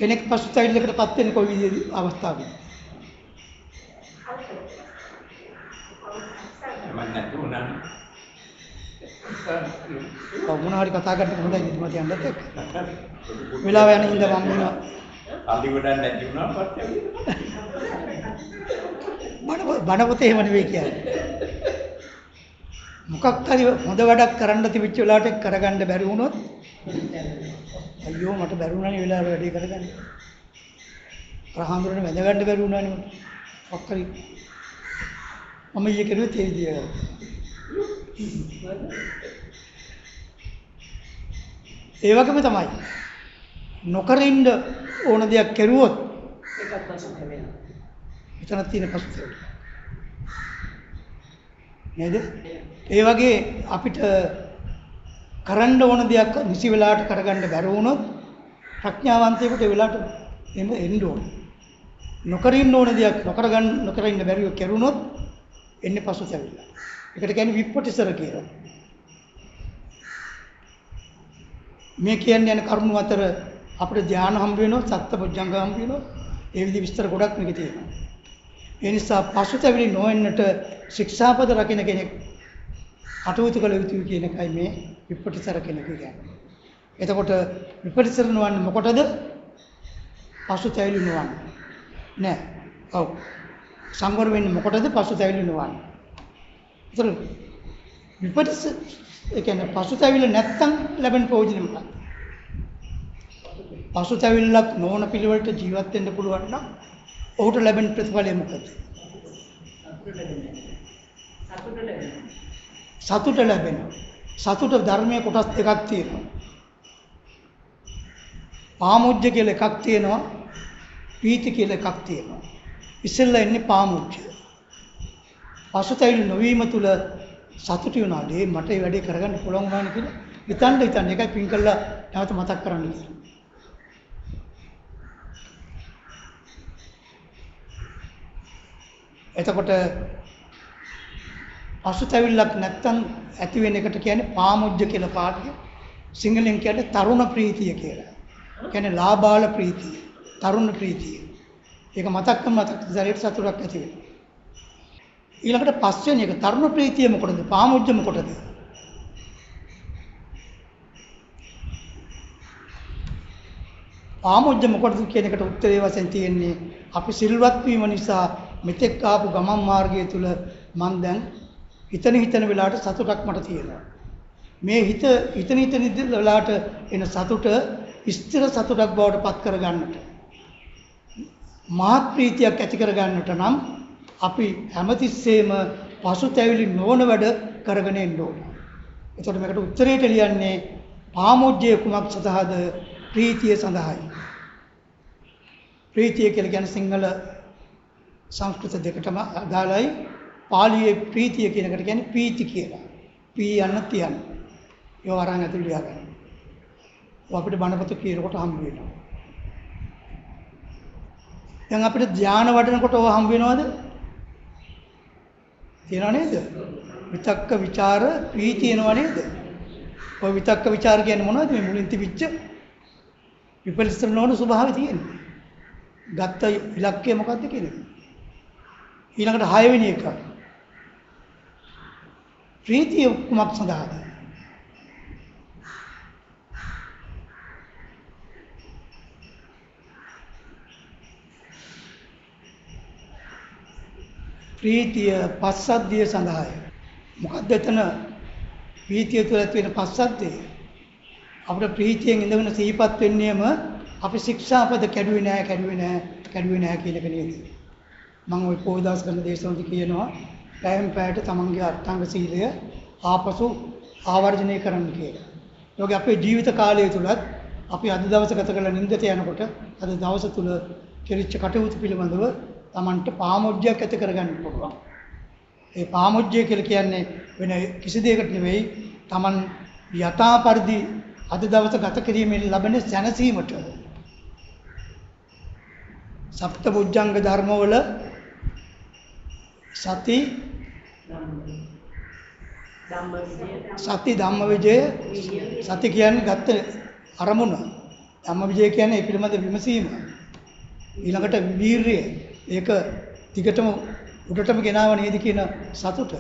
S1: කෙනෙක් පසුතැවිල්ලකටපත් වෙන්නේ කොයි විදිහේ අවස්ථාවකද? මොනවා හරි කතා කරන්න හොඳයි නේද මට යන්නත් එක්ක. වෙලාව යන හින්දා මම වෙනවා.
S4: අලි ගොඩක් නැති වුණා පස්සේ.
S1: බණ පොතේ එහෙම නෙවෙයි කියන්නේ. මොකක් හරි හොඳ වැඩක් කරන්න තිබිච්ච වෙලාවට කරගන්න බැරි වුණොත් අයියෝ මට බැරි වුණානේ වෙලාවට වැඩේ කරගන්න. ප්‍රහාඳුරනේ වැඳ ගන්න බැරි වුණානේ මට. මොකක් හරි මම ඊයේ කරුවේ ඒ විදියට. ඒ වගේම තමයි නොකර ඉන්න ඕන දෙයක් කරුවොත්
S3: ඒකත් පසුතැවෙනවා.
S1: එතන තියෙන පසුතැවිල්ල. නේද? ඒ වගේ අපිට කරන්න ඕන දෙයක් නිසි වෙලාවට කරගන්න බැරි වුණොත් ප්‍රඥාවන්තයෙකුට ඒ වෙලාවට එන්න ඕන. නොකර ඉන්න ඕන දෙයක් නොකර ඉන්න බැරිව කරුණොත් එන්නේ පසුතැවිල්ල. ඒකට කියන්නේ විප්පටිසර කියලා. මේ කියන්නේ යන කරුණු අතර අපිට ධානය හම්බ වෙනවා, සත්පුජ්ජංග හම්බ වෙනවා. ඒ විදිහ විස්තර ගොඩක් මේකේ තියෙනවා. ඒ නිසා පසුතැවිලි නොවෙන්නට ශික්ෂාපද රකින්න කෙනෙක් අටවුතු කළ යුතුයි කියන එකයි මේ විපටිසර කෙනෙක් කියන්නේ. එතකොට විපටිසර නොවන්නේ මොකටද? පසුතැවිලි නොවන්නේ. නෑ. ඔව්. සංවර වෙන්නේ මොකටද? පසුතැවිලි නොවන්නේ. ඒතර විපටිසර ඒ කියන්නේ පසුතැවිලි නැත්තම් ලැබෙන ප්‍රයෝජනෙ මොකක්ද? පසුතැවිල්ලක් නොවන පිළිවෙලට ජීවත් වෙන්න පුළුවන් නම් ඔහුට ලැබෙන ප්‍රතිඵලය මොකද? සතුට ලැබෙනවා. සතුට ධර්මයේ කොටස් දෙකක් තියෙනවා. පාමුජ්ජ කියලා එකක් තියෙනවා. පීති කියලා එකක් තියෙනවා. ඉස්සෙල්ලා එන්නේ පාමුජ්ජ. පසුතැවිලි නොවීම තුල සතුටු වෙනවා. මට මේ වැඩේ කරගන්න පුළුවන් වුණා කියලා හිතන්න ඒකයි පින් කළා නැවත මතක් කරන්න කියලා. එතකොට පසුතැවිල්ලක් නැත්තම් ඇති වෙන එකට කියන්නේ පාමුජ්ජ කියලා පාඩිය. සිංහලෙන් කියන්නේ තරුණ ප්‍රීතිය කියලා. කියන්නේ ලාබාල ප්‍රීතිය, තරුණ ප්‍රීතිය. ඒක මතක් ශරීර සතුටක් ඇති වෙනවා. ඊළඟට පස්වෙනි එක තරුණ ප්‍රීතිය මොකටද? පාමුජ්ජ මොකටද? පාමුජ්ජ මොකටද කියන එකට උත්තරේ වශයෙන් තියෙන්නේ අපි සිල්වත් වීම නිසා මෙතෙක් ආපු ගමන් මාර්ගය තුල මම දැන් හිතන වෙලාවට සතුටක් මට තියෙනවා. මේ හිතන වෙලාවට එන සතුට ස්ථිර සතුටක් බවට පත් කර ගන්නට මහත් ප්‍රීතියක් ඇති කර ගන්නට නම් අපි හැමතිස්සෙම පසුතැවිලි නොවන වැඩ කරගෙන යන්න ඕනේ. එතකොට මේකට උත්තරේට ලියන්නේ පාමුජ්ජය කුමක් සඳහාද? ප්‍රීතිය සඳහායි. ප්‍රීතිය කියලා කියන්නේ සිංහල සංස්කෘත දෙකටම අදාළයි. පාලියේ ප්‍රීතිය කියන එකට කියන්නේ පීති කියලා. පී යන්න තියන්න. ඒව අරන් ඇතුළේ ලියා ගන්න. ඔය අපිට බණපොත කියනකොට හම්බ වෙනවා. දැන් අපිට ධානය වඩනකොට ඔය හම්බ වෙනවද? තියනව නේද? විතක්ක ਵਿਚාර ප්‍රීතිය එනවා නේද? ඔය විතක්ක ਵਿਚාර කියන්නේ මොනවද? මේ මුලින් තිබිච්ච විපරිසර නොවන ස්වභාවය තියෙන්නේ. ගත්ත ඉලක්කය මොකක්ද කියන්නේ? ඊළඟට 6 වෙනි එක. ප්‍රීතිය කුමක් සඳහාද? ප්‍රීතිය පස්සද්ධිය සඳහායි. මොකක්ද එතන ප්‍රීතිය තුළ ඇති වෙන පස්සද්ධිය? අපිට ප්‍රීතියෙන් ඉඳගෙන සිහිපත් වෙන්නේම අපි ශික්ෂාපද කැඩුවේ නැහැ කියන එක නේද? මම ওই පොදාස් කරන දේශනාවලදී කියනවා පැයට තමන්ගේ අට්ටාංග සීලය ආපසු ආවර්ජනය කරන්න කියලා. ඒක අපේ ජීවිත කාලය තුලත් අපි අද දවස ගත කරලා නිින්දට යනකොට අද දවස තුල කෙරිච්ච කටයුතු පිළිබඳව තමන්ට පාමුජ්ජයක් ඇති කරගන්න පුළුවන්. ඒ පාමුජ්ජය කියලා කියන්නේ වෙන කිසි දෙයකට නෙවෙයි තමන් යථා පරිදි අද දවස ගත කිරීමෙන් ලැබෙන සැනසීමට. සප්තබුද්ධංග ධර්මවල සති ධම්මවිජය සති කියන්නේ ගත්ත අරමුණ ධම්මවිජය කියන්නේ ඒ පිළිබඳ විමසීම. ඊළඟට වීරිය. ඒක ටිකටම උඩටම ගෙනාව නේද කියන සතුට.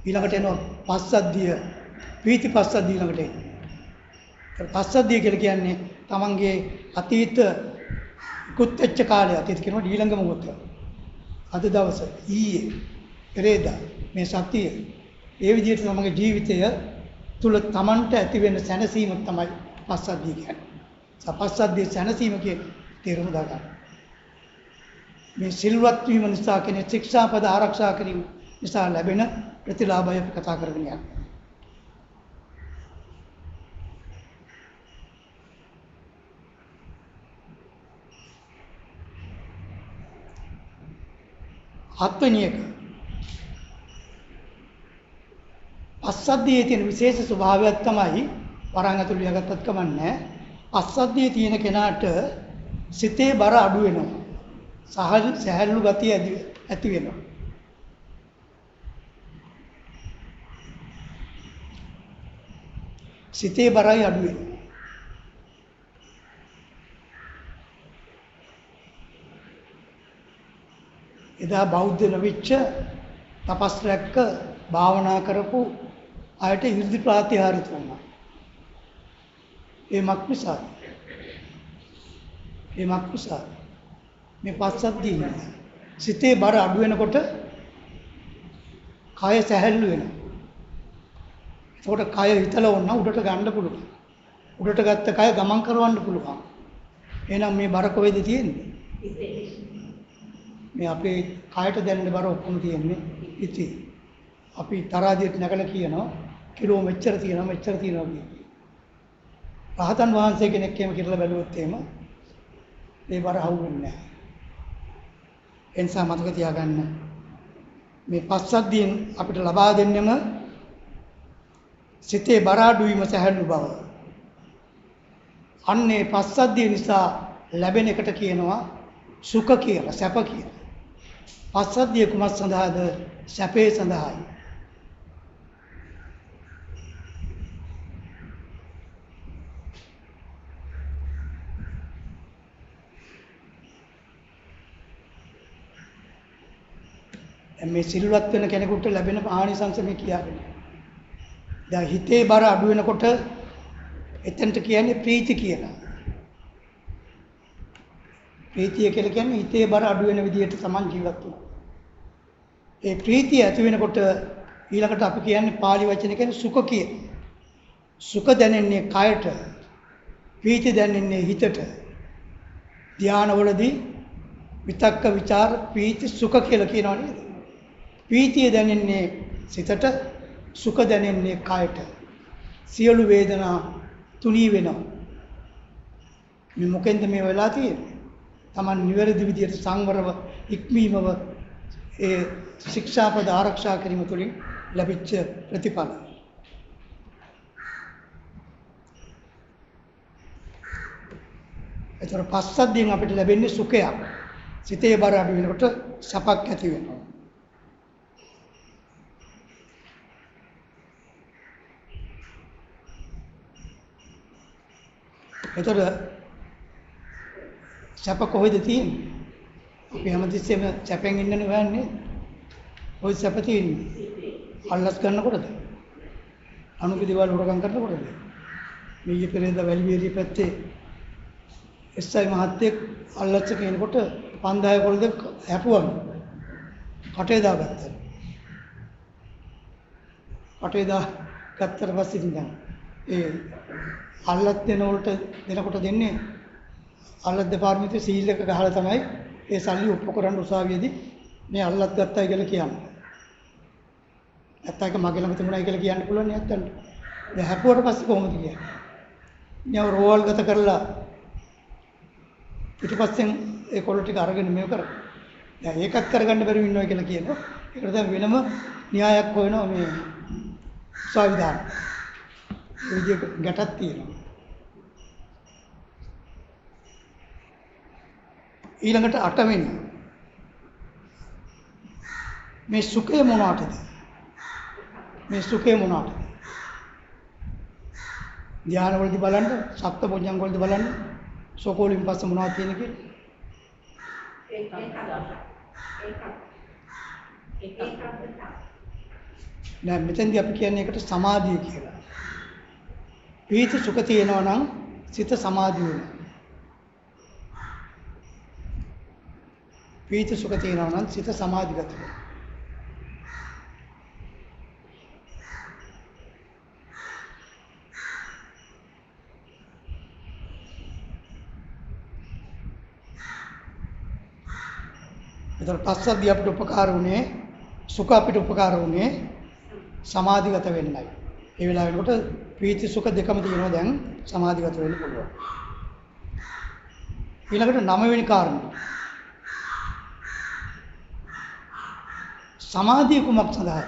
S1: ඊළඟට එනවා පස්සද්ධිය, ප්‍රීති පස්සද්ධිය ඊළඟට එනවා. පස්සද්ධිය කියලා කියන්නේ තමන්ගේ අතීත ඉක්ුත් වෙච්ච කාලය අතීත කියනවා ඊළඟ මොහොත. අද දවස, ඊයේ, පෙරේදා මේ සතිය ඒ විදිහට තමන්ගේ ජීවිතය තුල තමන්ට ඇති වෙන සැනසීම තමයි පස්සද්ධිය කියන්නේ. සපස්සද්ධිය සැනසීම කියන තේරුම දාගන්න. මේ සිල්වත් වීම නිසා කෙනෙක් ශික්ෂාපද ආරක්ෂා කිරීම නිසා ලැබෙන ප්‍රතිලාභය අපි කතා කරගෙන යනවා. හත්වෙනි එක පස්සද්ධියේ තියෙන විශේෂ ස්වභාවයක් තමයි වරන් ඇතුළු ලියාගත්තත් කමන්නේ. පස්සද්ධියේ තියෙන කෙනාට සිතේ බර අඩු වෙනවා. සහැල්ලු ගතිය ඇති වෙනවා. සිතේ බරයි අඩු වෙනවා. එදා බෞද්ධ නොවිච්ච තපස් රැක්ක භාවනා කරපු අයට ඉර්ධි ප්‍රාතිහාර්ය තුනක්. ඒ මක්නිසා මේ පස්සද්ධිය සිතේ බර අඩු වෙනකොට කය සැහැල්ලු වෙනවා. ඒකට කය හිතලා වුණා උඩට ගන්න පුළුවන්. උඩට ගත්ත කය ගමන් කරවන්න පුළුවන්. එහෙනම් මේ බර කොහෙද තියෙන්නේ? මේ අපේ කයට දැනෙන බර ඔක්කොම තියෙන්නේ ඉතින්. අපි තරාදියට නැගලා කියනවා කිලෝ මෙච්චර තියෙනවා කියලා. රහතන් වහන්සේ කෙනෙක් එහෙම කියලා බැලුවොත් එහෙම මේ බර අහුවෙන්නේ නැහැ. ඒ නිසා මතක තියාගන්න මේ පස්සද්ධියෙන් අපිට ලබා දෙන්නෙම සිතේ බර අඩු වීම සැහැල්ලු බව. අන්නේ පස්සද්ධිය නිසා ලැබෙන එකට කියනවා සුඛ කියලා, සැප කියලා. පස්සද්ධිය කුමක් සඳහාද? සැපේ සඳහායි. මේ සිල්වත් වෙන කෙනෙකුට ලැබෙන ආනිසංස මේ කියාගෙන. දැන් හිතේ බර අඩු වෙනකොට එතනට කියන්නේ ප්‍රීති කියලා. ප්‍රීතිය කියලා කියන්නේ හිතේ බර අඩු වෙන විදිහට Taman ජීවත් වෙනවා. ඒ ප්‍රීතිය ඇති වෙනකොට ඊළඟට අපි කියන්නේ පාලි වචන කියන්නේ සුඛ කිය. සුඛ දැනෙන්නේ කයට. ප්‍රීති දැනෙන්නේ හිතට. ධානවලදී විතක්ක ਵਿਚාර ප්‍රීති සුඛ කියලා කියනවා නේද? ප්‍රීතිය දැනෙන්නේ සිතට, සුඛ දැනෙන්නේ කයට. සියලු වේදනා තුනී වෙනවා. මේ මොකෙන්ද මේ වෙලා තියෙන්නේ? Taman නිවැරදි විදියට සංවරව ඉක්මීමව ඒ ශික්ෂාපද ආරක්ෂා කිරීම තුළින් ලැබිච්ච ප්‍රතිඵල. ඒතර පස්සද්ධියෙන් අපිට ලැබෙන්නේ සුඛයක්. සිතේ බර අඩු වෙනකොට සපක් ඇති වෙනවා. ඒතර සැප කොහෙද තියෙන්නේ? අපි හැමතිස්සෙම සැපෙන් ඉන්නනේ හොයන්නේ. ඔය සැප තියෙන්නේ අල්ලස් කරනකොටද? අනුගේ දේවල් හොරගම් කරනකොටද? මේ පෙරේද වැලිවේරිය පැත්තේ එස්.අයි. මහත්තයෙක් අල්ලස් කියනකොට 5000 කොල්ද හැපුවම කටේ දාගත්තා. කටේ දාගත්තට පස්සේ ඉඳන් ඒ අල්ලස් දෙනකොට දෙන්නේ අල්ලස් දෙපාර්තමේන්තුවේ සීල් එක ගහලා තමයි ඒ සල්ලි ඔප්පු කරන්න උසාවියේදී මේ අල්ලස් ගත්තයි කියලා කියන්නේ. නැත්තම් ඒක මගේ ළඟ තිබුණයි කියලා කියන්න පුළුවන් නේ නැත්තම්. දැන් හැපුවට පස්සේ කොහොමද කියන්නේ? ඊයව රෝල් ගත කරලා පිටිපස්සෙන් ඒ කොළ ටික අරගෙන මේව කරා. දැන් ඒකත් කරගන්න බැරි වෙනවා කියලා කියනවා. ඒකට දැන් වෙනම න්‍යායක් හොයනවා මේ උසාවිදාන. ඒ විදිහට ගැටක් තියෙනවා. ඊළඟට 8 වෙනි මේ සුඛය මොනවාටද? මේ සුඛය මොනවාටද? ධානවලදී බලන්න, සප්ත පොඥංග වලදී බලන්න සෝකෝලින් පස්සේ මොනවද තියෙන්නේ කියලා? නෑ මෙතෙන්දී අපි කියන්නේ ඒකට සමාධිය කියලා. පීති සුඛ තියෙනවා නම් සිත සමාධිය වෙනවා. පීති සුඛ තියෙනවා නම් සිත සමාධිගත වෙනවා. ඒතර පස්සද්ධිය අපිට උපකාර වුණේ සුඛ අපිට උපකාර වුණේ සමාධිගත වෙන්නයි. ඒ වෙලාවෙකට ප්‍රීති සුඛ දෙකම තියෙනවා දැන් සමාධිගත වෙන්න පුළුවන්. ඊළඟට 9 වෙනි කාරණය. සමාධිය කුමක් සඳහාද?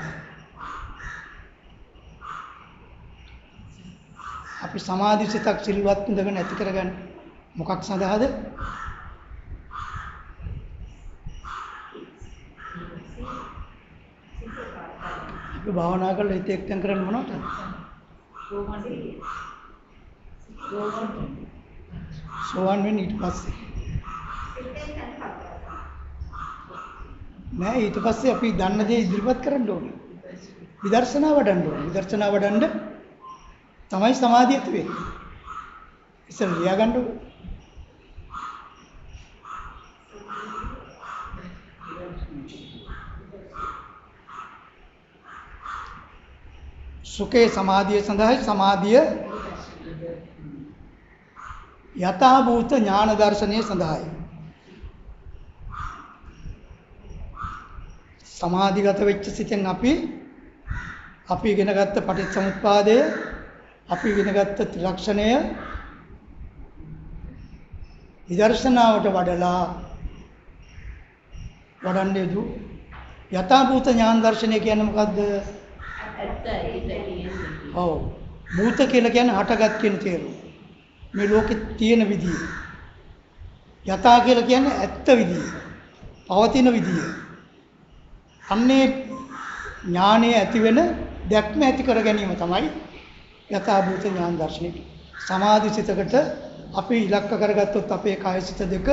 S1: අපි සමාධි සිතක් සිල්වත් ඉඳගෙන ඇති කරගන්න මොකක් සඳහාද? අපි භාවනා කරලා හිත එක්තෙන් කරන්නේ මොනවද? සෝවන් වෙන්නේ ඊට පස්සේ. නෑ ඊට පස්සේ අපි දන්න දේ ඉදිරිපත් කරන්න ඕනේ. විදර්ශනා වඩන්න ඕනේ. විදර්ශනා වඩන්න තමයි සමාධිය ඇති වෙන්නේ. ඉතින් ලියා ගන්න ඕනේ. සුඛේ සමාධිය සඳහායි සමාධිය යථා භූත ඥාන දර්ශනය සඳහායි. සමාධිගත වෙච්ච සිතෙන් අපි ඉගෙන ගත්ත පටිච්චසමුප්පාදය, අපි ඉගෙන ගත්ත ත්‍රිලක්ෂණය විදර්ශනාවට වඩන්නේ යථා භූත ඥාන දර්ශනය කියන්නේ මොකද්ද? ඔව් භූත කියලා කියන්නේ හටගත් කියන තේරුම. මේ ලෝකෙ තියෙන විදිය. යථා කියලා කියන්නේ ඇත්ත විදිය. පවතින විදිය. අන්නේ ඥානයේ ඇති වෙන දැක්ම ඇති කර ගැනීම තමයි යථා භූත ඥාන දර්ශනය. සමාධි සිතකට අපි ඉලක්ක කරගත්තොත් අපේ කාය සිත දෙක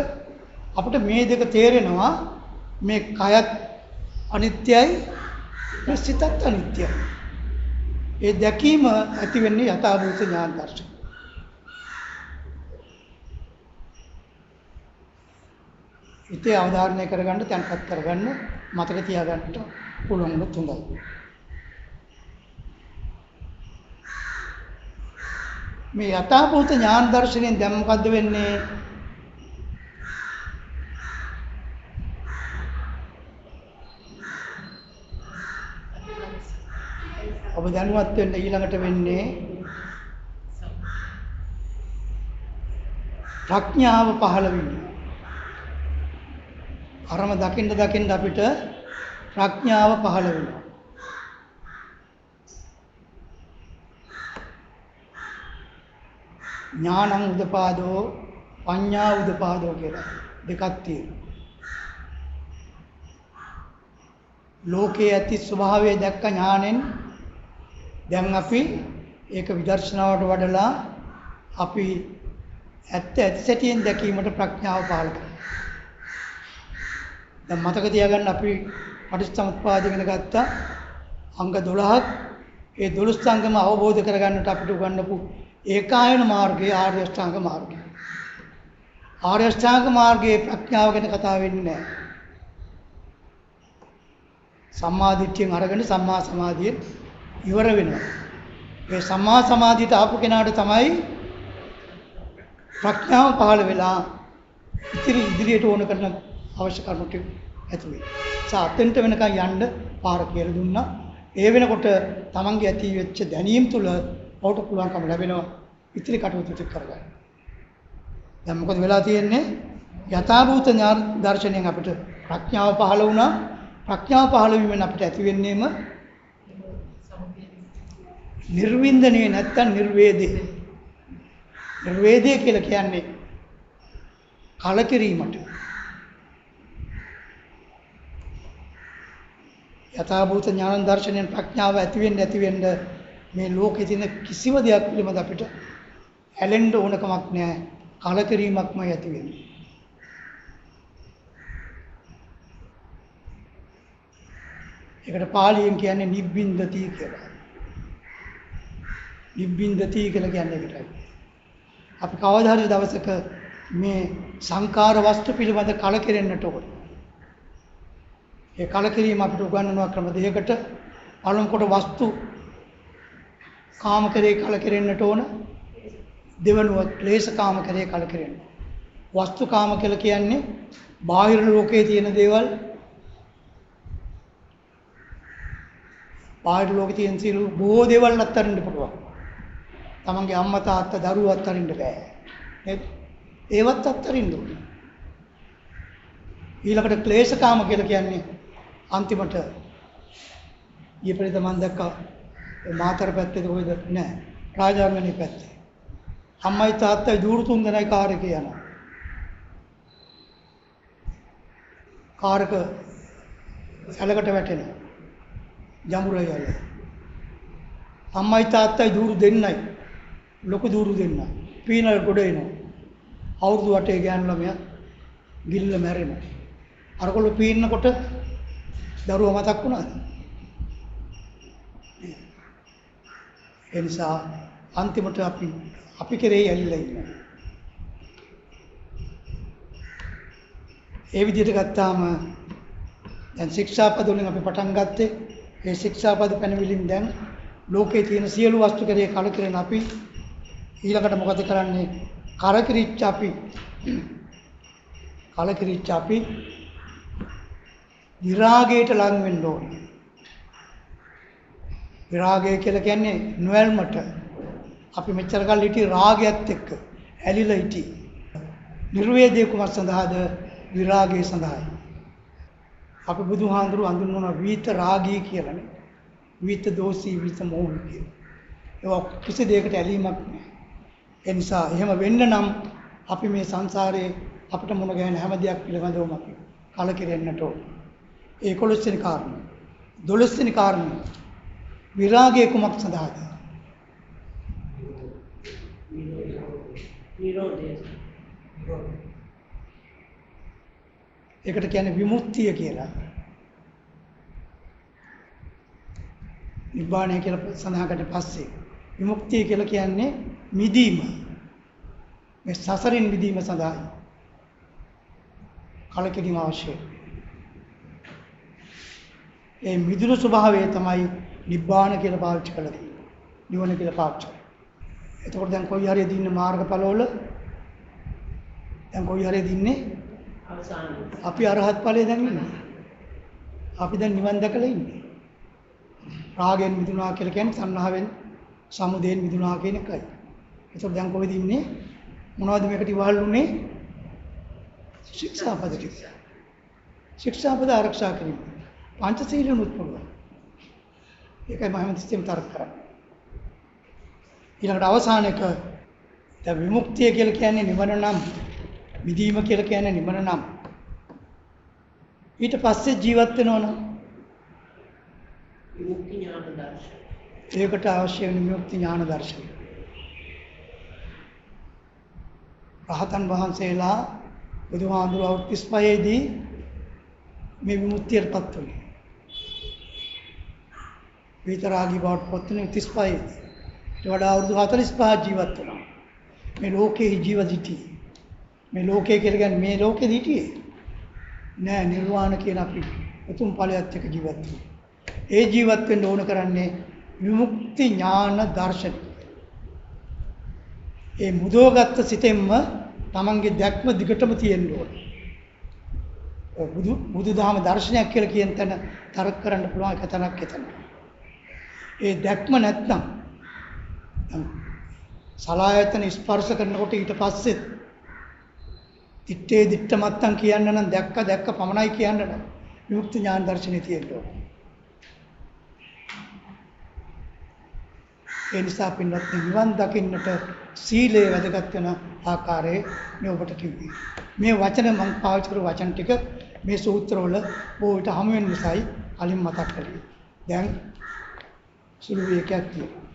S1: අපිට මේ දෙක තේරෙනවා. මේ කයත් අනිත්‍යයි, මේ සිතත් අනිත්‍යයි. ඒ දැකීම ඇති වෙන්නේ යථා භූත ඥාන දර්ශනය. ඉතේ අවධාරණය කරගන්න, තැන්පත් කරගන්න, මතක තියාගන්න පුළුවන් වුණොත් හොඳයි. මේ යථා භූත ඥාන දර්ශනයෙන් දැන් මොකද්ද වෙන්නේ? ඔබ දැනුවත් වෙන්න ඊළඟට වෙන්නේ ප්‍රඥාව පහළ වෙන්නේ. අරම දකින්න අපිට ප්‍රඥාව පහළ වෙනවා. ඥානං උදපාදෝ පඤ්ඤා උදපාදෝ කියලා දෙකක් තියෙනවා. ලෝකයේ ඇති ස්වභාවය දැක්ක ඥානෙන් දැන් අපි ඒක විදර්ශනාවට වඩලා අපි ඇත්ත සැටියෙන් දැකීමට ප්‍රඥාව පහළ කරනවා. දැන් මතක තියාගන්න අපි පටිච්චසමුප්පාද ඉගෙන ගත්තා අංග 12ක්. ඒ 12 අංගම අවබෝධ කරගන්නට අපිට උගන්වපු ඒකායන මාර්ගයේ ආර්ය අෂ්ටාංග මාර්ගය. ආර්ය අෂ්ටාංග මාර්ගයේ ප්‍රඥාව ගැන කතා වෙන්නේ නැහැ. සම්මා දිට්ඨියෙන් අරගෙන සම්මා සමාධියෙන් ඉවර වෙනවා. මේ සම්මා සමාධියට ආපු කෙනාට තමයි ප්‍රඥාව පහළ වෙලා ඉදිරියට ඕන කරන අවශ්‍ය කරුණු ටික ඇති වෙයි. සාතෙන්ට වෙනකන් යන්න පාර කියලා දුන්නා. ඒ වෙනකොට තමන්ගේ ඇති වෙච්ච දැනීම් තුල ඔහුට පුළුවන්කම ලැබෙනවා ඉතිරි කටයුතු ටික කරගන්න. දැන් මොකද වෙලා තියෙන්නේ? යථාභූත ඥාන දර්ශනයෙන් අපිට ප්‍රඥාව පහළ වුණා. ප්‍රඥාව පහළ වීමෙන් අපිට ඇති වෙන්නේම නිර්වින්දනේ නැත්තම් නිර්වේදේ. නිර්වේදේ කියලා කියන්නේ කලකිරීමට. යථාභූත ඥාන දර්ශනයෙන් ප්‍රඥාව ඇති වෙන්න මේ ලෝකයේ තියෙන කිසිම දෙයක් පිළිබඳ අපිට ඇලෙන්න ඕන කමක් නැහැ. කලකිරීමක්මයි ඇති වෙන්නේ. ඒකට පාලියෙන් කියන්නේ නිබ්බින්දති කියලා. නිබ්බින්දති කියලා කියන්නේ ඒකටයි. අපි කවදා හරි දවසක මේ සංකාර වස්තු පිළිබඳ කලකිරෙන්නට ඕන. ඒ කලකිරීම අපිට උගන්වනවා ක්‍රම දෙකකට. පළමු කොට වස්තු කාම කරේ කලකිරෙන්නට ඕන. දෙවනුව ක්ලේශ කාම කරේ කලකිරෙන්න. වස්තු කාම කියලා කියන්නේ බාහිර ලෝකයේ තියෙන දේවල්. බාහිර ලෝකයේ තියෙන සියලු බොහෝ දේවල් අත්හරින්න පුළුවන්. තමන්ගේ අම්මා තාත්තා දරුවෝ අත්හරින්න බෑ. ඒවත් අත්හරින්න ඕනේ. ඊළඟට ක්ලේශකාම කියලා කියන්නේ අන්තිමට ඊපෙරේද මම දැක්කා මාතර පැත්තේ කොහෙද නෑ රාජාංගනේ පැත්තේ. අම්මයි තාත්තයි දూరు තුන් දෙනයි කාර් එකේ යනවා. කාර් එක සැලකට වැටෙනවා. ජඹුරයි යල්ල. අම්මයි තාත්තයි දూరు දෙන්නයි. ලොකු දూరు දෙන්න. පීනල් ගොඩ එනවා. අවුරුදු 8 ගෑනු ළමයා ගිල්ල මැරෙනවා. අරගොල්ලෝ පීන්නකොට දරුවා මතක් වුණාද? ඒ නිසා අන්තිමට අපි කෙරෙහි ඇලිලා ඉන්නවා. ඒ විදිහට ගත්තාම දැන් ශික්ෂාපද වලින් අපි පටන් ගත්තේ ඒ ශික්ෂාපද පැනවිලින් දැන් ලෝකයේ තියෙන සියලු වස්තු කෙරෙහි කලකිරෙන අපි ඊළඟට මොකද කරන්නේ? කලකිරිච්ච අපි විරාගයට ලං වෙන්න ඕනේ. විරාගය කියලා කියන්නේ නොඇල්මට. අපි මෙච්චර කල් හිටියේ රාගයත් එක්ක ඇලිලා හිටියේ. නිර්වේදයේ කුමක් සඳහාද? විරාගය සඳහායි. අපි බුදුහාඳුරු අඳුන්වන විත රාගී කියලානේ. විත දෝෂී විත මෝහී කියලා. ඒක කිසි දෙයකට ඇලීමක් නෑ. ඒ නිසා එහෙම වෙන්න නම් අපි මේ සංසාරයේ අපිට මුණ ගැහෙන හැම දෙයක් පිළිබඳවම අපි කලකිරෙන්නට ඕන. ඒ 11 වෙනි කාරණය. 12 වෙනි කාරණය. විරාගයේ කුමක් සඳහාද?
S3: නිරෝධය.
S1: ඒකට කියන්නේ විමුක්තිය කියලා. නිබ්බාණය කියලා සඳහන් පස්සේ විමුක්තිය කියලා කියන්නේ මිදීම. මේ සසරින් මිදීම සඳහායි කලකිරීම අවශ්‍යයි. ඒ මිදුණු ස්වභාවය තමයි නිබ්බාණ කියලා පාවිච්චි කරලා තියෙන්නේ. නිවන කියලා පාවිච්චි. එතකොට දැන් කොයි හරියද ඉන්න මාර්ගඵලවල දැන් කොයි හරියද ඉන්නේ?
S3: අවසානයේ.
S1: අපි අරහත් ඵලයේ දැන් ඉන්නේ. අපි දැන් නිවන් දැකලා ඉන්නේ. රාගයෙන් මිදුණා කියලා කියන්නේ සංහාවෙන් සමුදයෙන් මිදුණා කියන එකයි. ඒතකොට දැන් කොහෙද ඉන්නේ? මොනවද මේකට ඉවහල් වුනේ? ශික්ෂාපද ටික. ශික්ෂාපද ආරක්ෂා කිරීම. පංචශීලනුත් පුළුවන්. ඒකයි මම හැමතිස්සෙම තර්ක කරන්නේ. ඊළඟට අවසාන එක දැන් විමුක්තිය කියලා කියන්නේ නිවන නම් විදීම කියලා කියන්නේ නිවන නම් ඊට පස්සේ ජීවත් වෙනවනම්
S3: විමුක්ති ඥාන දර්ශනය.
S1: ඒකට අවශ්‍ය වෙන විමුක්ති ඥාන දර්ශනය. රහතන් වහන්සේලා බුදුහාඳුර අවුරුදු 35 දී මේ විමුක්තියටපත් වුණේ. විතරාගී බවට පත් වුණේ 35 දී. ඊට වඩා අවුරුදු 45 ජීවත් වුණා. මේ ලෝකේ ජීවත් සිටියේ. මේ ලෝකේ කියලා කියන්නේ මේ ලෝකෙ හිටියේ නෑ. නිර්වාණ කියන අපි උතුම් ඵලයත් එක්ක ජීවත් වෙනවා. ඒ ජීවත් වෙන්න ඕන කරන්නේ විමුක්ති ඥාන දර්ශනය. ඒ මුදවගත්ත සිතෙන්ම තමන්ගේ දැක්ම දිගටම තියෙන්න ඕන. බුදුදහම දර්ශනයක් කියලා කියන තැන තරක් කරන්න පුළුවන් එක තැනක් එතන. ඒ දැක්ම නැත්නම් සලායතන ස්පර්ශ කරනකොට ඊට පස්සේ දිත්තේ දිත්ත මත්තන් කියන්න නම් දැක්ක පමණයි කියන්න නම් විමුක්ති ඥාන දර්ශනේ තියෙන්න ඕන. ඒ නිසා පින්වත්නි නිවන් දකින්නට සීලය වැදගත් වෙන ආකාරයේ මේ ඔබට කිව්වේ. මේ වචන මම පාවිච්චි කරපු වචන ටික මේ සූත්‍රවල බොහෝ විට හමු වෙන නිසායි කලින් මතක් කළේ. දැන් සුළු විවේකයක් තියෙනවා.